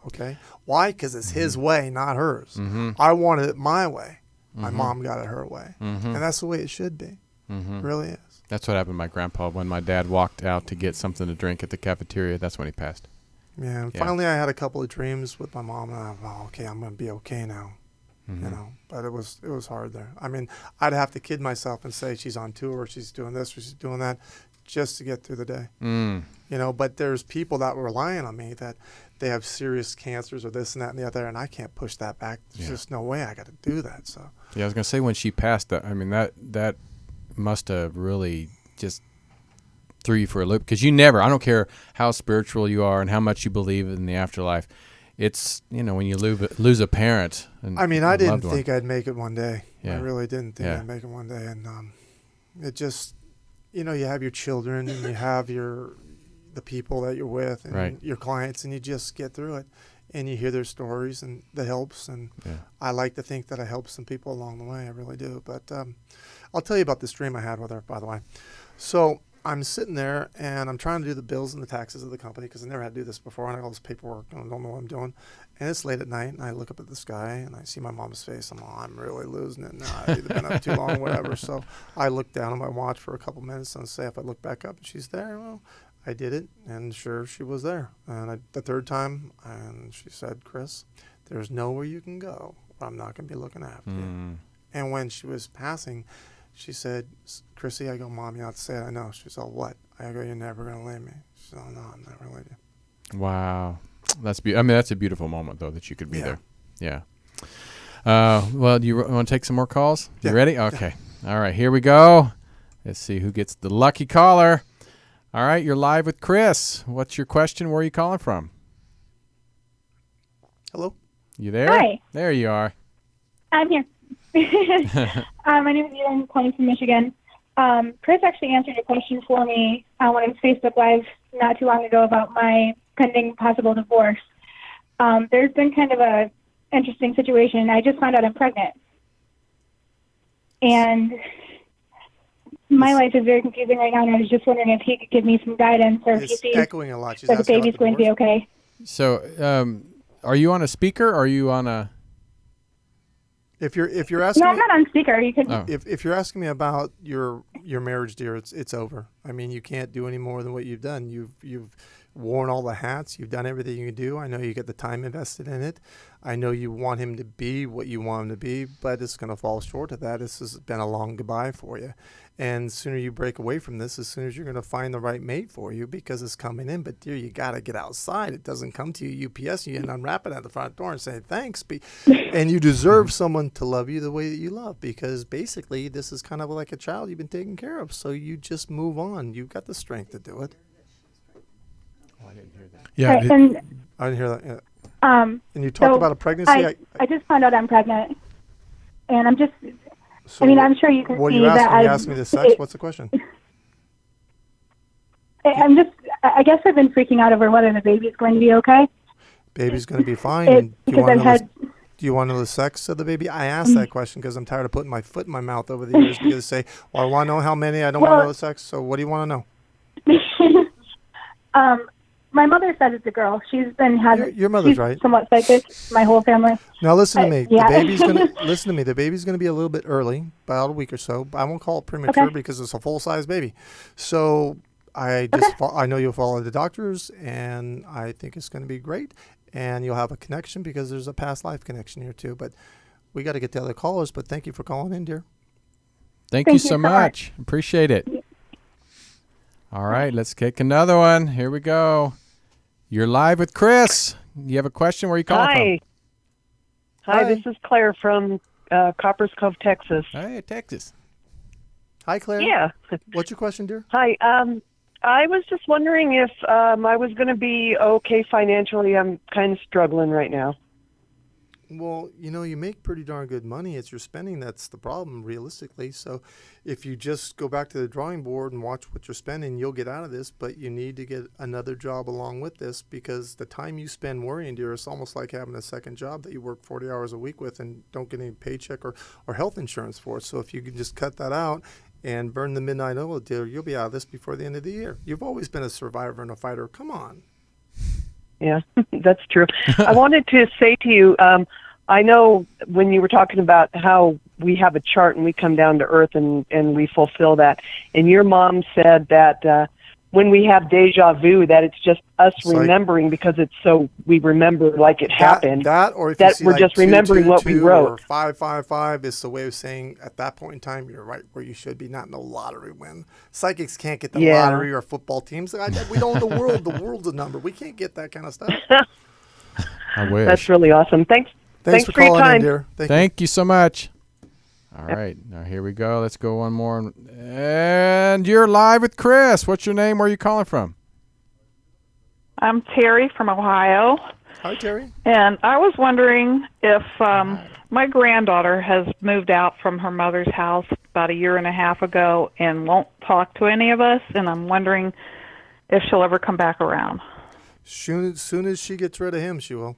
Okay? Why? Because it's his way, not hers. I wanted it my way. My mom got it her way. And that's the way it should be. It really is. That's what happened to my grandpa when my dad walked out to get something to drink at the cafeteria. That's when he passed. Yeah, and finally I had a couple of dreams with my mom, and I'm okay, I'm going to be okay now, But it was hard there. I mean, I'd have to kid myself and say she's on tour, or she's doing this, or she's doing that, just to get through the day. But there's people that were relying on me that they have serious cancers or this and that and the other, and I can't push that back. There's just no way I got to do that. So Yeah, I was gonna say when she passed, that that must have really just threw you for a loop because I don't care how spiritual you are and how much you believe in the afterlife. It's when you lose a parent. And I mean, I a didn't loved one. think I'd make it one day. Yeah. I really didn't think Yeah. I'd make it one day, and it just you have your children and you have the people that you're with and Right. your clients, and you just get through it and you hear their stories, and that helps. And I like to think that I help some people along the way. I really do. But I'll tell you about this dream I had with her, by the way. So I'm sitting there and I'm trying to do the bills and the taxes of the company because I never had to do this before. And I got all this paperwork and I don't know what I'm doing. And it's late at night and I look up at the sky and I see my mom's face. I'm really losing it now. I've either been up too long or whatever. So I look down at my watch for a couple minutes and say if I look back up and she's there, well, I did it. And sure, she was there. And the third time, and she said, Chris, there's nowhere you can go. I'm not going to be looking after you. And when she was passing, she said, Chrissy, I go, Mom, you don't have to say it. I know. She said, what? I go, you're never going to leave me. She said, oh, no, I'm never going to leave you. Wow. That's a beautiful moment, though, that you could be there. Yeah. Well, do you want to take some more calls? You ready? Okay. All right, here we go. Let's see who gets the lucky caller. All right, you're live with Chris. What's your question? Where are you calling from? Hello? You there? Hi. There you are. I'm here. My name is Eva. I'm calling from Michigan. Chris actually answered a question for me when I was Facebook Live not too long ago about my pending possible divorce. There's been kind of a interesting situation. I just found out I'm pregnant. And my life is very confusing right now, and I was just wondering if he could give me some guidance or if he It's sees echoing a lot. She's that the asking about baby's going to be divorce. okay. So, are you on a speaker or are you on a... If you're asking No, I'm me, not on speaker. You could. Oh. if you're asking me about your marriage, dear, it's over. I mean, you can't do any more than what you've done. You've worn all the hats. You've done everything you can do. I know you get the time invested in it. I know you want him to be what you want him to be, but it's going to fall short of that. This has been a long goodbye for you. And the sooner you break away from this, as soon as you're going to find the right mate for you because it's coming in. But, dear, you got to get outside. It doesn't come to you UPS you and unwrap it at the front door and say thanks. And you deserve someone to love you the way that you love because basically this is kind of like a child you've been taking care of. So you just move on. You've got the strength to do it. Oh, I didn't hear that. Yeah. Right, and I didn't hear that yet. And you talked so about a pregnancy. I just found out I'm pregnant, and I'm just. So I mean, I'm sure you can what see are you asking? that You asked me the sex. What's the question? I'm just. I guess I've been freaking out over whether the baby's going to be okay. Baby's going to be fine. And do Because I've had. you want to know the sex of the baby? I asked that question because I'm tired of putting my foot in my mouth over the years because they say, well, I want to know how many. I don't want to know the sex. So what do you want to know? My mother said it's a girl. She's been having. Your mother's she's right. Somewhat psychic. My whole family. Now listen to me. Yeah. The baby's gonna listen to me. The baby's gonna be a little bit early, about a week or so. I won't call it premature because it's a full size baby. So I I know you'll follow the doctors, and I think it's gonna be great. And you'll have a connection because there's a past life connection here too. But we got to get the other callers. But thank you for calling in, dear. Thank you so much. Appreciate it. All right, let's kick another one. Here we go. You're live with Chris. You have a question? Where are you calling from? Hi, this is Claire from Coppers Cove, Texas. Hey, Texas. Hi, Claire. Yeah. What's your question, dear? Hi. I was just wondering if I was going to be okay financially. I'm kind of struggling right now. Well, you make pretty darn good money. It's your spending that's the problem, realistically. So if you just go back to the drawing board and watch what you're spending, you'll get out of this. But you need to get another job along with this because the time you spend worrying, dear, it's almost like having a second job that you work 40 hours a week with and don't get any paycheck or health insurance for it. So if you can just cut that out and burn the midnight oil, dear, you'll be out of this before the end of the year. You've always been a survivor and a fighter. Come on. Yeah, that's true. I wanted to say to you, I know when you were talking about how we have a chart and we come down to earth and we fulfill that, and your mom said that when we have deja vu, that it's just us remembering because it's so we remember like it happened. Or if that you see we're like just remembering what we 222 wrote. Or 555 is the way of saying at that point in time you're right where you should be, not no lottery win. Psychics can't get the lottery or football teams. We don't know the world. The world's a number. We can't get that kind of stuff. I wish. That's really awesome. Thanks Thanks for your calling time. in, dear. Thank you so much. All right. Now, here we go. Let's go one more. And you're live with Chris. What's your name? Where are you calling from? I'm Terry from Ohio. Hi, Terry. And I was wondering if my granddaughter has moved out from her mother's house about a year and a half ago and won't talk to any of us, and I'm wondering if she'll ever come back around. Soon as she gets rid of him, she will.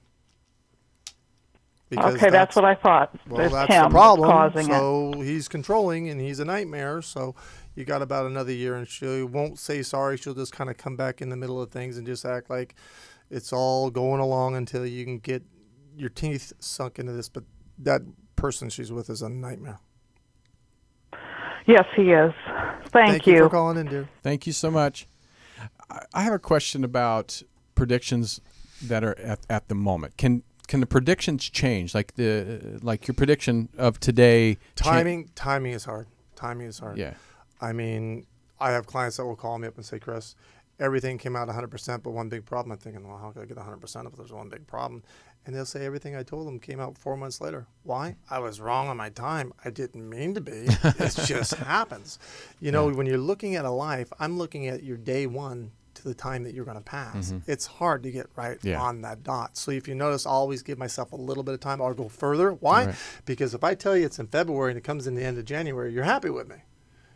Okay, that's what I thought. Well, that's him the problem. causing So he's controlling and he's a nightmare. So You got about another year, and she won't say sorry. She'll just kind of come back in the middle of things and just act like it's all going along until you can get your teeth sunk into this. But that person she's with is a nightmare. Yes, he is. Thank you for calling in, dear. Thank you so much. I have a question about predictions that are at the moment. Can the predictions change? Like your prediction of today. Timing is hard. Timing is hard. Yeah. I mean, I have clients that will call me up and say, Chris, everything came out 100%, but one big problem. I'm thinking, well, how can I get 100% if there's one big problem? And they'll say everything I told them came out 4 months later. Why? I was wrong on my time. I didn't mean to be. It just happens. You know, when you're looking at a life, I'm looking at your day one to the time that you're going to pass. It's hard to get right on that dot. So if you notice, I always give myself a little bit of time. I'll go further. Why? Right. Because if I tell you it's in February and it comes in the end of January, you're happy with me.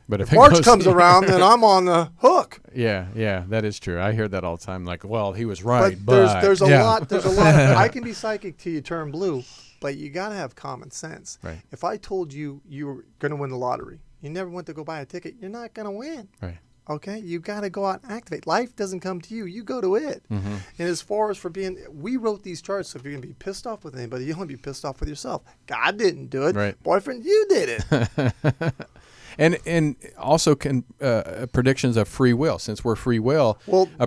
But if March comes around, then I'm on the hook. Yeah, that is true. I hear that all the time. Like, well, he was right, but there's a lot. There's a lot. I can be psychic till you turn blue, but you got to have common sense. Right. If I told you you were going to win the lottery, you never went to go buy a ticket, you're not going to win. Right. Okay, you got to go out and activate. Life doesn't come to you; you go to it. And as far as for we wrote these charts. So if you're gonna be pissed off with anybody, you only be pissed off with yourself. God didn't do it. Right. Boyfriend, you did it. And also predictions of free will. Since we're free will,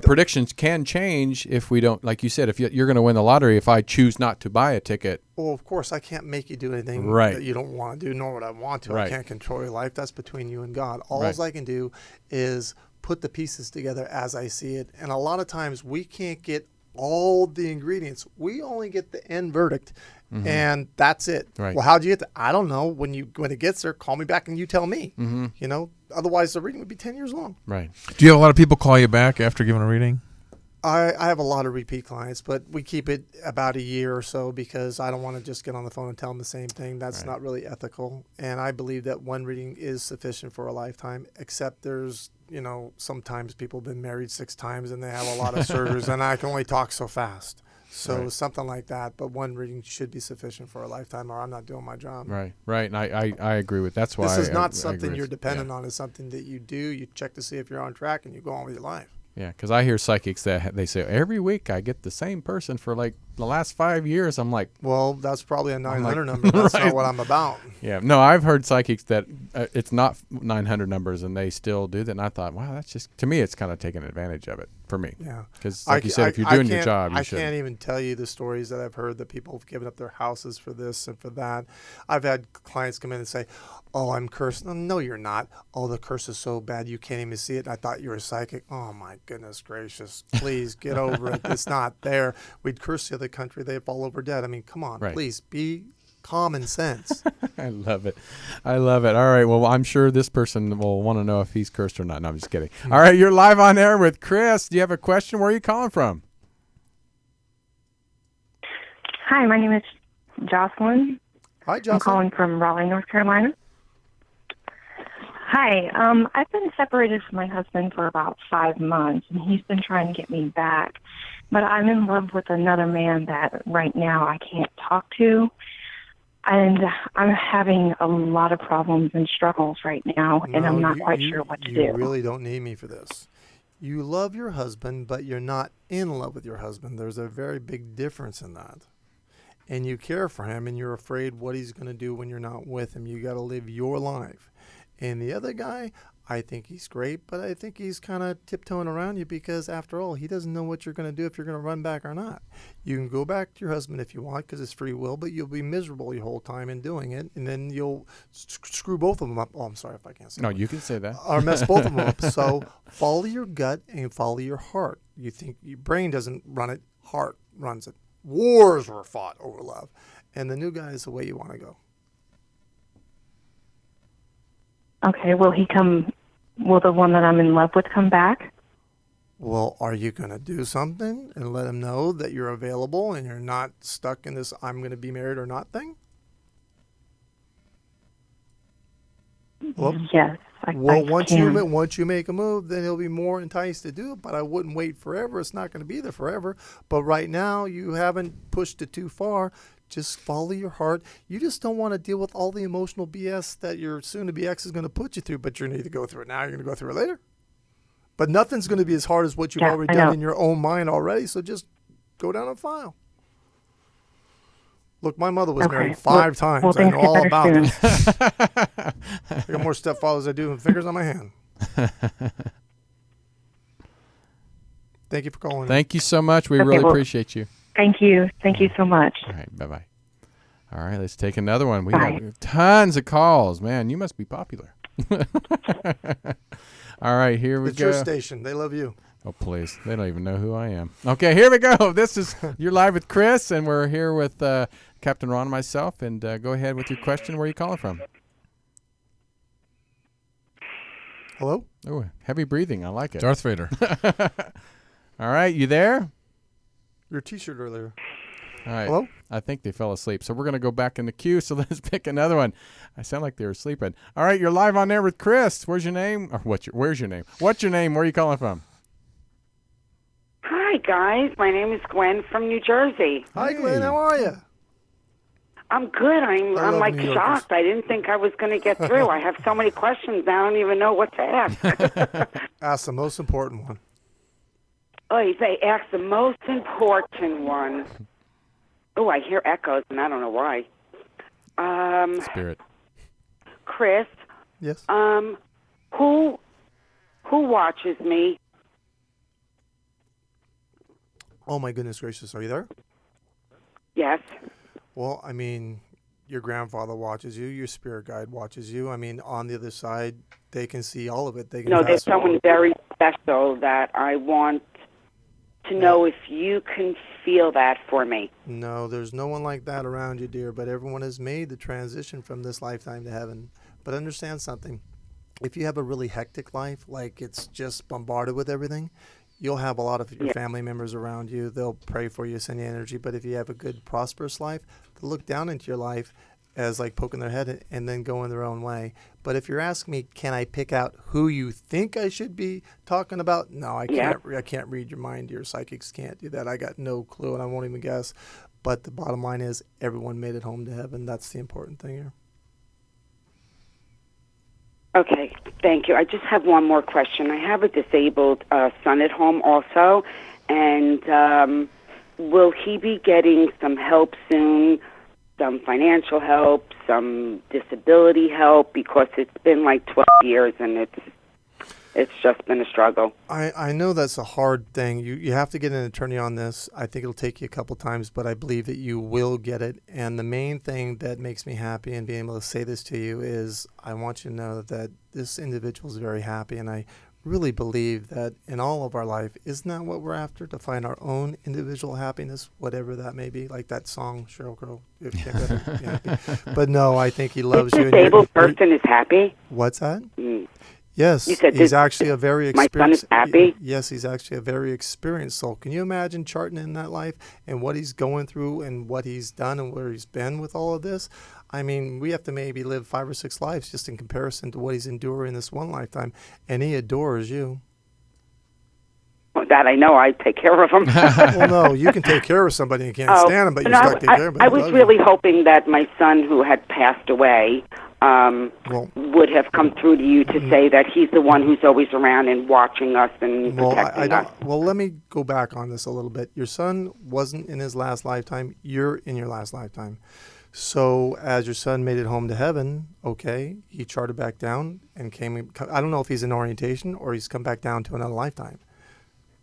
predictions can change if we don't, like you said, if you're going to win the lottery, if I choose not to buy a ticket. Well, of course, I can't make you do anything right. that you don't want to do, nor would I want to. Right. I can't control your life. That's between you and God. All right. I can do is put the pieces together as I see it. And a lot of times we can't get all the ingredients. We only get the end verdict. And that's it. Right. Well, how'd you get that? I don't know. When it gets there, call me back and you tell me. You know, otherwise the reading would be 10 years long. Right. Do you have a lot of people call you back after giving a reading? I have a lot of repeat clients, but we keep it about a year or so because I don't want to just get on the phone and tell them the same thing. That's right. not really ethical. And I believe that one reading is sufficient for a lifetime, except there's, sometimes people have been married 6 times and they have a lot of surgeries and I can only talk so fast. So right. something like that, but one reading should be sufficient for a lifetime, or I'm not doing my job. Right, and I agree with. That's why this is not something you're dependent on. It's something that you do. You check to see if you're on track, and you go on with your life. Yeah, because I hear psychics that they say every week I get the same person for like the last 5 years. I'm like, well, that's probably a 900 number. That's right. not what I'm about. Yeah, no, I've heard psychics that it's not 900 numbers and they still do that. And I thought, wow, that's just, to me, it's kind of taking advantage of it for me. Yeah. Because like you said, if you're doing your job, you should. I can't even tell you the stories that I've heard that people have given up their houses for this and for that. I've had clients come in and say, oh, I'm cursed. No, you're not. Oh, the curse is so bad you can't even see it. I thought you were psychic. Oh, my goodness gracious. Please get over it. It's not there. We'd curse the other country. They'd fall over dead. I mean, come on. Right. Please be common sense. I love it. All right. Well, I'm sure this person will want to know if he's cursed or not. No, I'm just kidding. All right. You're live on air with Chris. Do you have a question? Where are you calling from? Hi, my name is Jocelyn. Hi, Jocelyn. I'm calling from Raleigh, North Carolina. Hi, I've been separated from my husband for about 5 months, and he's been trying to get me back. But I'm in love with another man that right now I can't talk to, and I'm having a lot of problems and struggles right now, and I'm not quite sure what to do. You really don't need me for this. You love your husband, but you're not in love with your husband. There's a very big difference in that. And you care for him, and you're afraid what he's going to do when you're not with him. You got to live your life. And the other guy, I think he's great, but I think he's kind of tiptoeing around you because, after all, he doesn't know what you're going to do, if you're going to run back or not. You can go back to your husband if you want because it's free will, but you'll be miserable your whole time in doing it, and then you'll screw both of them up. Oh, I'm sorry if I can't say that. No, you can say that. Or mess both of them up. So follow your gut and follow your heart. You think your brain doesn't run it, heart runs it. Wars were fought over love. And the new guy is the way you want to go. Okay, will the one that I'm in love with come back? Well, are you going to do something and let him know that you're available and you're not stuck in this I'm going to be married or not thing? Hello? Yes. Well, once you make a move, then he'll be more enticed to do it. But I wouldn't wait forever. It's not going to be there forever. But right now, you haven't pushed it too far. Just follow your heart. You just don't want to deal with all the emotional BS that your soon-to-be ex is going to put you through. But you need to go through it now. You're going to go through it later. But nothing's going to be as hard as what you've already done in your own mind already. So just go down and file. Look, my mother was married 5 times. Well, I know all about soon. this. I got more stepfathers I do than fingers on my hand. Thank you for calling. Thank you so much. We really appreciate you. Thank you. Thank you so much. All right. Bye-bye. All right. Let's take another one. We have tons of calls. Man, you must be popular. All right. Here we go. It's your station. They love you. Oh, please. They don't even know who I am. Okay. Here we go. This is You're Live with Chris, and we're here with Captain Ron and myself. And go ahead with your question. Where are you calling from? Hello? Oh, heavy breathing. I like it. Darth Vader. All right. You there? Your T-shirt earlier. All right. Hello? I think they fell asleep. So we're going to go back in the queue. So let's pick another one. I sound like they were sleeping. All right. You're live on there with Chris. Where's your name? Or where's your name? What's your name? Where are you calling from? Hi, guys. My name is Gwen from New Jersey. Hi, Gwen. How are you? I'm good. I'm like New Yorkers. shocked. I didn't think I was going to get through. I have so many questions. I don't even know what to ask. Ask the most important one. Oh, they asked the most important one. Oh, I hear echoes, and I don't know why. Spirit. Chris. Yes. Who watches me? Oh, my goodness gracious. Are you there? Yes. Well, I mean, your grandfather watches you. Your spirit guide watches you. I mean, on the other side, they can see all of it. They can No, there's fast forward. someone very special that I want to know if you can feel that for me. No, there's no one like that around you, dear, but everyone has made the transition from this lifetime to heaven. But understand something. If you have a really hectic life, like it's just bombarded with everything, you'll have a lot of your family members around you. They'll pray for you, send you energy. But if you have a good, prosperous life, they'll look down into your life as like poking their head and then go in their own way. But if you're asking me, can I pick out who you think I should be talking about? No, I can't. I can't read your mind. Your psychics can't do that. I got no clue, and I won't even guess. But the bottom line is, everyone made it home to heaven. That's the important thing here. Okay, thank you. I just have one more question. I have a disabled son at home also, and will he be getting some help soon, some financial help, some disability help? Because it's been like 12 years, and it's just been a struggle. I know that's a hard thing. You have to get an attorney on this. I think it'll take you a couple times, but I believe that you will get it. And the main thing that makes me happy in being able to say this to you is I want you to know that this individual is very happy, and I really believe that in all of our life, isn't that what we're after? To find our own individual happiness, whatever that may be, like that song, Sheryl Crow. If you can't be happy. But no, I think he loves you. This disabled person is happy? What's that? Mm. Yes, You said he's actually a very experienced. My son is happy? Yes, he's actually a very experienced soul. Can you imagine charting in that life and what he's going through and what he's done and where he's been with all of this? I mean, we have to maybe live 5 or 6 lives just in comparison to what he's enduring this one lifetime, and he adores you. Well, that I know. I take care of him. Well, no, you can take care of somebody and can't stand him, but you no, still take care of him. I was really hoping that my son, who had passed away, would have come through to you to say that he's the one who's always around and watching us and protecting us. Well, let me go back on this a little bit. Your son wasn't in his last lifetime. You're in your last lifetime. So as your son made it home to heaven, okay, he charted back down and came. I don't know if he's in orientation or he's come back down to another lifetime.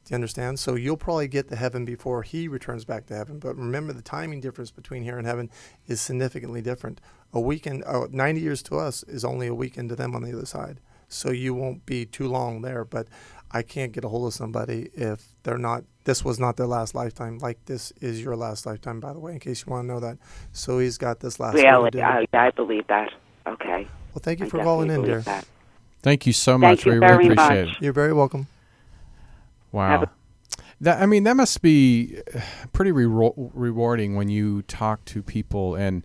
Do you understand? So you'll probably get to heaven before he returns back to heaven. But remember, the timing difference between here and heaven is significantly different. A weekend, 90 years to us is only a weekend to them on the other side. So you won't be too long there. But I can't get a hold of somebody if they're not, this was not their last lifetime. Like this is your last lifetime, by the way, in case you want to know that. So he's got this last Really? I believe that. Okay. Well, thank you for calling in, dear. That. Thank you so much. You we very really appreciate much. it. You're very welcome. Wow. That must be pretty rewarding when you talk to people and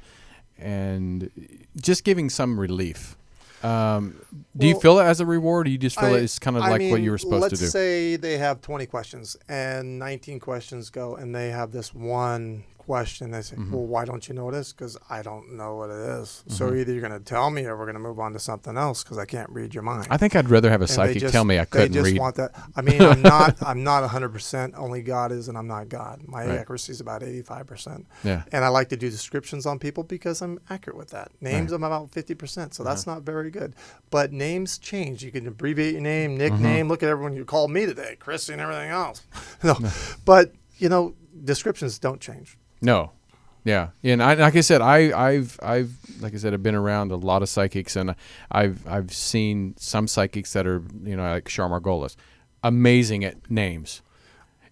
just giving some relief. Do you feel it as a reward, or you just feel it's kind of like what you were supposed to do? Let's say they have 20 questions and 19 questions go, and they have this one question. They say, well, why don't you know this? Because I don't know what it is. So either you're going to tell me or we're going to move on to something else because I can't read your mind. I think I'd rather have a psychic tell me I couldn't read. They just want that. I mean, I'm not 100%. Only God is, and I'm not God. My accuracy is about 85%. Yeah. And I like to do descriptions on people because I'm accurate with that. Names, I'm about 50%, so that's not very good. But names change. You can abbreviate your name, nickname. Look at everyone you called me today, Chrissy and everything else. No. But, descriptions don't change. No. Yeah. And like I said, I've been around a lot of psychics, and I've seen some psychics that are, like Char Margolis, amazing at names.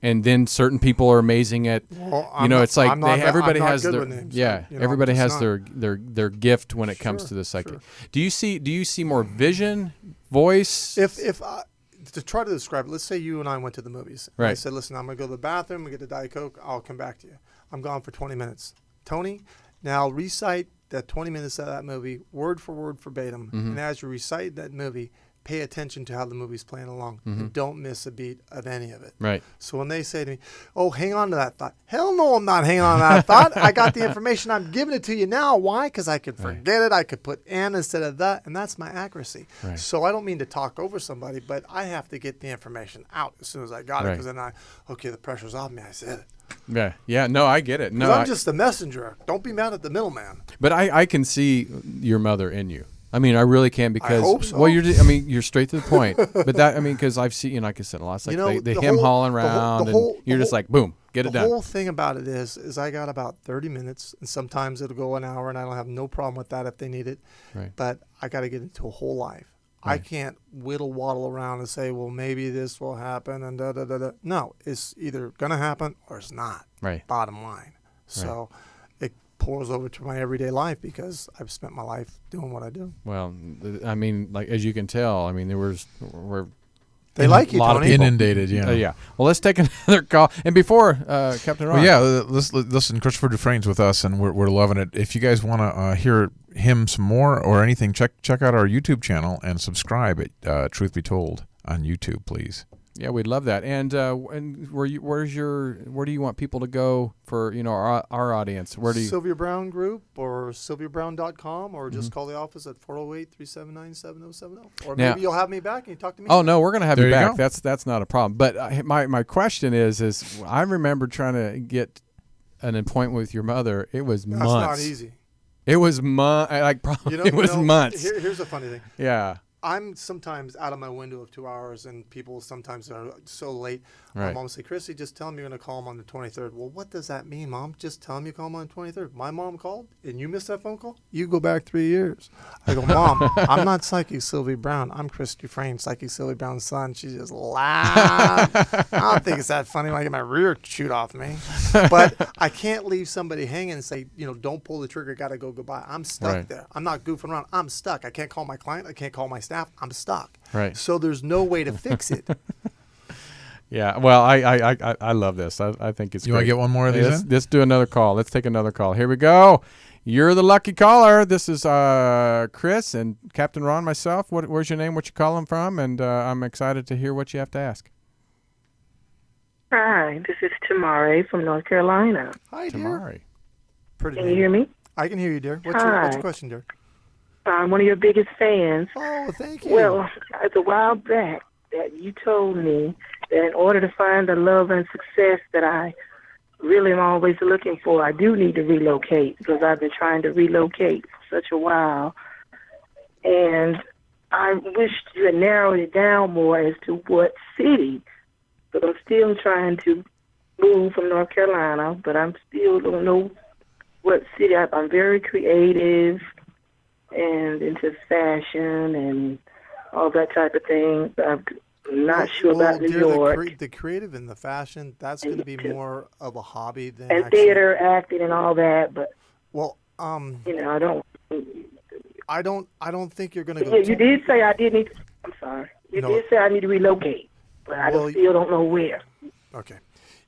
And then certain people are amazing at, it's like everybody has their names, everybody has their gift when it comes to the psychic. Sure. Do you see more vision, voice? To try to describe it, let's say you and I went to the movies. Right. I said, listen, I'm going to go to the bathroom, we get the Diet Coke, I'll come back to you. I'm gone for 20 minutes. Tony, now recite that 20 minutes of that movie, word for word, verbatim. And as you recite that movie, pay attention to how the movie's playing along. And don't miss a beat of any of it. Right. So when they say to me, oh, hang on to that thought. Hell no, I'm not hanging on to that thought. I got the information. I'm giving it to you now. Why? Because I could forget it. I could put and instead of that. And that's my accuracy. Right. So I don't mean to talk over somebody, but I have to get the information out as soon as I got it. Because then the pressure's off me. I said it. Yeah. No, I get it. No, I'm just the messenger. Don't be mad at the middleman. But I can see your mother in you. I mean, I really can because I hope so. Well, you're straight to the point. But that, because I've seen, like I said, a lot. It's like they him hauling around, and you're just like, boom, get it done. The whole thing about it is I got about 30 minutes, and sometimes it'll go an hour, and I don't have no problem with that if they need it. Right. But I got to get into a whole life. Right. I can't waddle around and say, well, maybe this will happen and da da da da. No, it's either gonna happen or it's not. Right. Bottom line. So it pours over to my everyday life because I've spent my life doing what I do. Well, I mean, like as you can tell, I mean they like you, lot Tony. Of inundated, yeah. Yeah. Well, let's take another call. And before Captain Ron. Well, listen, Christopher Dufresne's with us, and we're loving it. If you guys want to hear him some more or anything, check out our YouTube channel and subscribe at Truth Be Told on YouTube, please. Yeah, we'd love that. And where do you want people to go for our audience? Where do you? Sylvia Browne Group or SylviaBrowne.com or just call the office at 408-379-7070. Or maybe you'll have me back and you talk to me. Oh no, we're gonna have you back. Go. That's not a problem. But my question is I remember trying to get an appointment with your mother. It was months. That's not easy. It was months. Here's a funny thing. Yeah. I'm sometimes out of my window of 2 hours, and people sometimes are so late. Right. My mom will say, Chrissy, just tell them you're going to call them on the 23rd. Well, what does that mean, Mom? Just tell them you call them on the 23rd. My mom called, and you missed that phone call? You go back 3 years. I go, Mom, I'm not Psychic Sylvia Browne. I'm Chris Dufresne, Psychic Sylvia Browne's son. She just laughed. I don't think it's that funny when I get my rear chewed off me. But I can't leave somebody hanging and say, don't pull the trigger, got to go goodbye. I'm stuck there. I'm not goofing around. I'm stuck. I can't call my client. I can't call my staff. I'm stuck. Right. So there's no way to fix it. Yeah. Well, I love this. I think it's. You want to get one more of these? Let's do another call. Let's take another call. Here we go. You're the lucky caller. This is Chris and Captain Ron, myself. Where's your name? What you calling from? And I'm excited to hear what you have to ask. Hi, this is Tamari from North Carolina. Hi, dear. Tamari. Pretty Can you hear me? I can hear you, dear. What's your question, dear? I'm one of your biggest fans. Oh, thank you. Well, it's a while back that you told me that in order to find the love and success that I really am always looking for, I do need to relocate because I've been trying to relocate for such a while. And I wished you had narrowed it down more as to what city, but I'm still trying to move from North Carolina, but I'm still don't know what city. I'm very creative and into fashion and all that type of thing. I'm not sure about New York. The creative and the fashion, that's going to be more of a hobby than and theater, acting, and all that. But I don't think you're going to go. Yeah, you did say I did need. I'm sorry. You did say I need to relocate, but I still don't know where. Okay.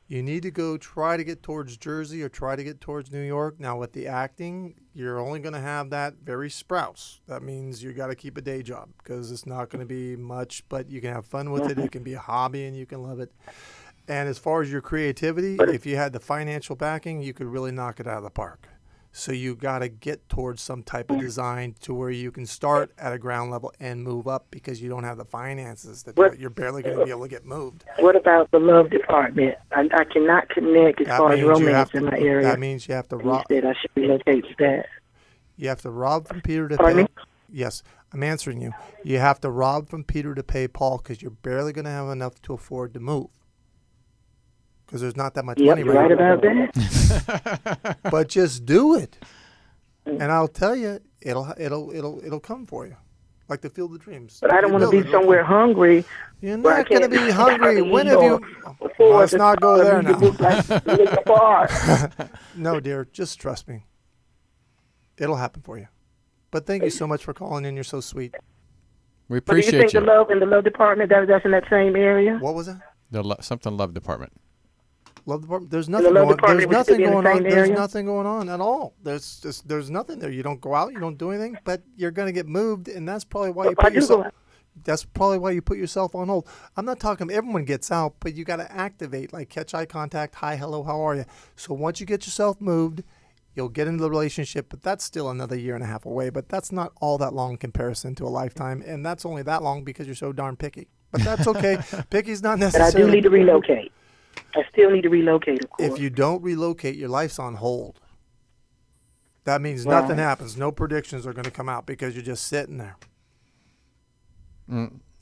You need to go try to get towards Jersey or try to get towards New York. Now, with the acting, you're only going to have that very Sprouse. That means you got to keep a day job because it's not going to be much, but you can have fun with it. It can be a hobby and you can love it. And as far as your creativity, if you had the financial backing, you could really knock it out of the park. So you got to get towards some type of design to where you can start at a ground level and move up because you don't have the finances that you're barely going to be able to get moved. What about the love department? I cannot connect as far as romance in my area. That means you have to rob. You said I should relocate to that. You have to rob from Peter to Pardon pay. me? Yes, I'm answering you. You have to rob from Peter to pay Paul because you're barely going to have enough to afford to move. Because there's not that much money. You're right about that. But just do it, and I'll tell you, it'll come for you, like the Field of Dreams. But I don't want to be somewhere hungry. You're not going to be hungry. When have you? Let's not go there now. No, dear, just trust me. It'll happen for you. But thank you so much for calling in. You're so sweet. We appreciate you. Do you think the love in the love department that's in that same area? What was it? The something love department. Love department. There's nothing going on. There's nothing going on. There's nothing going on at all. There's nothing there. You don't go out. You don't do anything. But you're going to get moved, and that's probably why you put yourself. That's probably why you put yourself on hold. I'm not talking. Everyone gets out, but you got to activate, like catch eye contact. Hi, hello, how are you? So once you get yourself moved, you'll get into the relationship. But that's still another year and a half away. But that's not all that long in comparison to a lifetime, and that's only that long because you're so darn picky. But that's okay. Picky's not necessary. But I do need to relocate. I still need to relocate, of course. If you don't relocate, your life's on hold. That means nothing happens. No predictions are going to come out because you're just sitting there.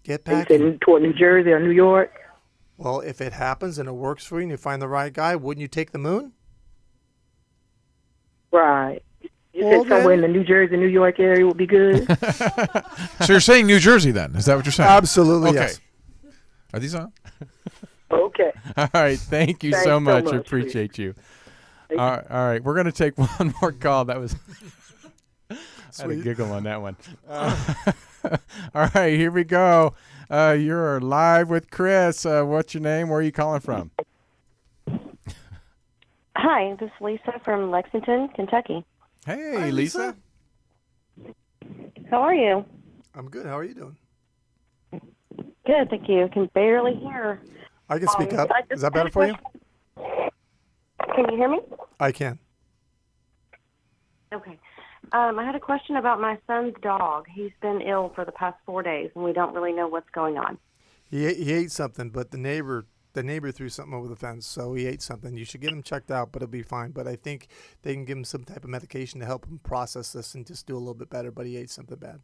Get back. You said toward New Jersey or New York? Well, if it happens and it works for you and you find the right guy, wouldn't you take the moon? Right. You said somewhere in the New Jersey, New York area would be good? So you're saying New Jersey then? Is that what you're saying? Absolutely, okay. yes. Are these on? Okay. All right. Thank you so much. I appreciate you. All right. We're going to take one more call. That was I had a giggle on that one. All right. Here we go. You're live with Chris. What's your name? Where are you calling from? Hi. This is Lisa from Lexington, Kentucky. Hey, Hi, Lisa. How are you? I'm good. How are you doing? Good, thank you. Can barely hear. I can speak up. Is that better for you? Can you hear me? I can. Okay. I had a question about my son's dog. He's been ill for the past 4 days, and we don't really know what's going on. He ate something, but the neighbor threw something over the fence, so he ate something. You should get him checked out, but it'll be fine. But I think they can give him some type of medication to help him process this and just do a little bit better, but he ate something bad.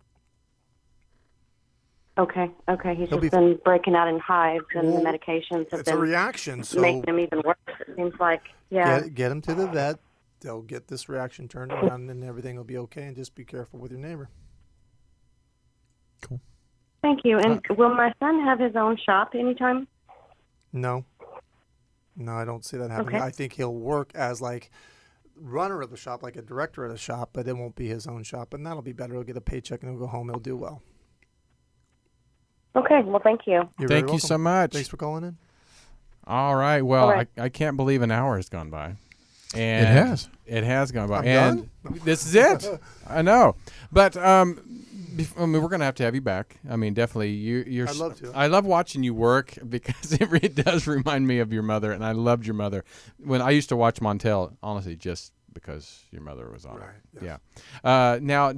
Okay. He's just been breaking out in hives, and the medications have it's been a reaction, so making him even worse. It seems like, yeah. Get him to the vet. They'll get this reaction turned around, and everything will be okay. And just be careful with your neighbor. Cool. Thank you. And will my son have his own shop anytime? No, I don't see that happening. Okay. I think he'll work as like runner of the shop, like a director of the shop, but it won't be his own shop, and that'll be better. He'll get a paycheck and he'll go home. He'll do well. Okay, well, thank you. Thank you so much. Thanks for calling in. All right. Well, All right. I can't believe an hour has gone by. And It has. It has gone by. I'm and this is it. I know. But we're going to have you back. I mean, definitely. You're I'd love to. I love watching you work because it does remind me of your mother, and I loved your mother. When I used to watch Montel, honestly, just because your mother was on it. Right. Yes. Yeah. Now,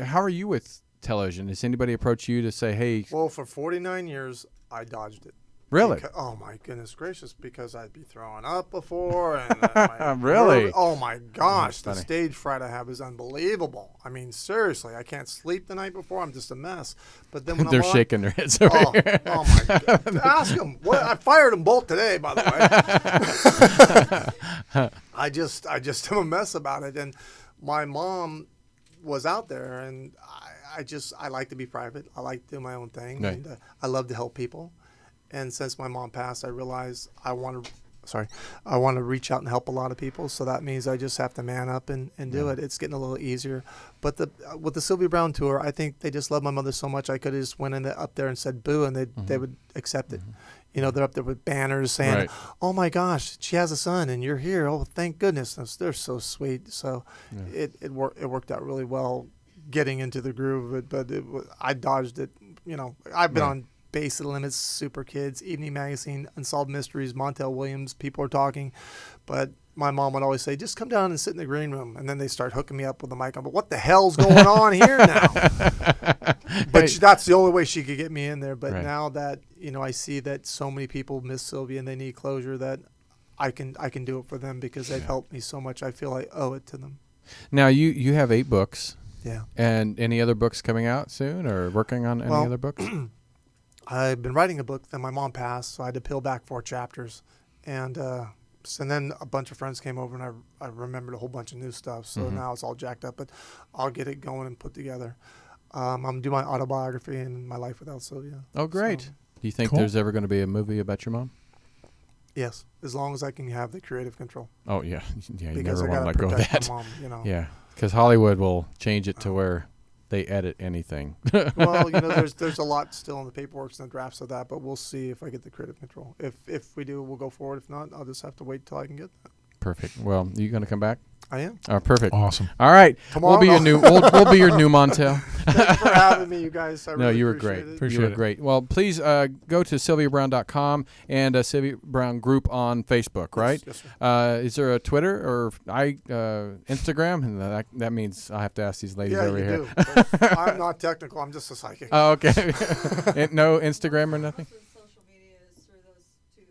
how are you with television? Has anybody approached you to say, hey? Well, for 49 years, I dodged it. Really? Oh my goodness gracious! Because I'd be throwing up before, and Really? Oh my gosh! The funny. stage fright I have is unbelievable. I mean, seriously, I can't sleep the night before. I'm just a mess. But then when They're I'm shaking their heads over here. Oh my God! Ask them. I fired them both today, by the way. I just am a mess about it. And my mom was out there, and I like to be private. I like to do my own thing, Right. and I love to help people. And since my mom passed, I realized I want to I want to reach out and help a lot of people. So that means I just have to man up and do it. It's getting a little easier. But with the Sylvia Browne tour, I think they just love my mother so much. I could have just went up there and said boo, and they would accept it. You know, they're up there with banners saying, "Oh my gosh, she has a son, and you're here. Oh, thank goodness." They're so sweet. So it worked out really well getting into the groove of it. But I dodged it. You know, I've been on Basic Limits, Super Kids, Evening Magazine, Unsolved Mysteries, Montel Williams. People are talking, but my mom would always say, "Just come down and sit in the green room." And then they start hooking me up with the mic. But what the hell's going on here now? But that's the only way she could get me in there. But now that I see that so many people miss Sylvia and they need closure, that I can do it for them because they've helped me so much. I feel I owe it to them. Now you have 8 books. Yeah. And any other books coming out soon, or working on any other books? I've been writing a book. Then my mom passed, so I had to peel back 4 chapters, and then a bunch of friends came over, and I remembered a whole bunch of new stuff. So now it's all jacked up, but I'll get it going and put together. I'm doing my autobiography and my life without Sylvia. Oh, great! So, do you think there's ever going to be a movie about your mom? Yes, as long as I can have the creative control. Oh yeah, you because never want I to let go of that. My mom, Yeah, because Hollywood will change it to where they edit anything. Well, there's a lot still in the paperwork and the drafts of that, but we'll see if I get the creative control. If we do, we'll go forward. If not, I'll just have to wait till I can get that. Perfect. Well, you going to come back? I am. Oh, perfect. Awesome. All right. Tomorrow, we'll be your new Montel. Thanks for having me, you guys. No, you were great. You were great. Well, please go to SylviaBrowne.com and Sylvia Browne Group on Facebook, right? Yes, sir. Is there a Twitter or Instagram? And that means I have to ask these ladies over here. Yeah, you do. I'm not technical. I'm just a psychic. Oh, okay. No Instagram or nothing?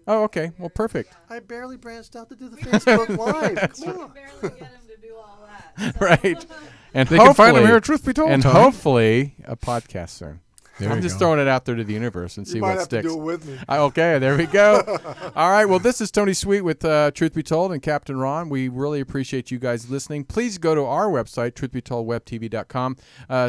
Oh, okay. Well, perfect. I barely branched out to do the Facebook Live. Come on. Barely get him to do all that. So. Right. And they can find him here, Truth Be Told. And hopefully a podcast soon. I'm just go. throwing it out there to the universe and see what sticks. You might have to do it with me. Okay, there we go. All right, well, this is Tony Sweet with Truth Be Told and Captain Ron. We really appreciate you guys listening. Please go to our website, truthbetoldwebtv.com.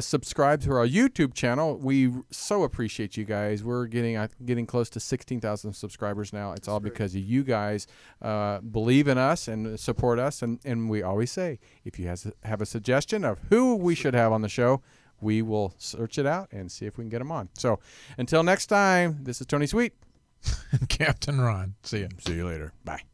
Subscribe to our YouTube channel. We so appreciate you guys. We're getting close to 16,000 subscribers now. It's all because of you guys believe in us and support us. And we always say, if you have a suggestion of who we should have on the show, we will search it out and see if we can get them on. So until next time, this is Tony Sweet. Captain Ron. See ya. See you later. Bye.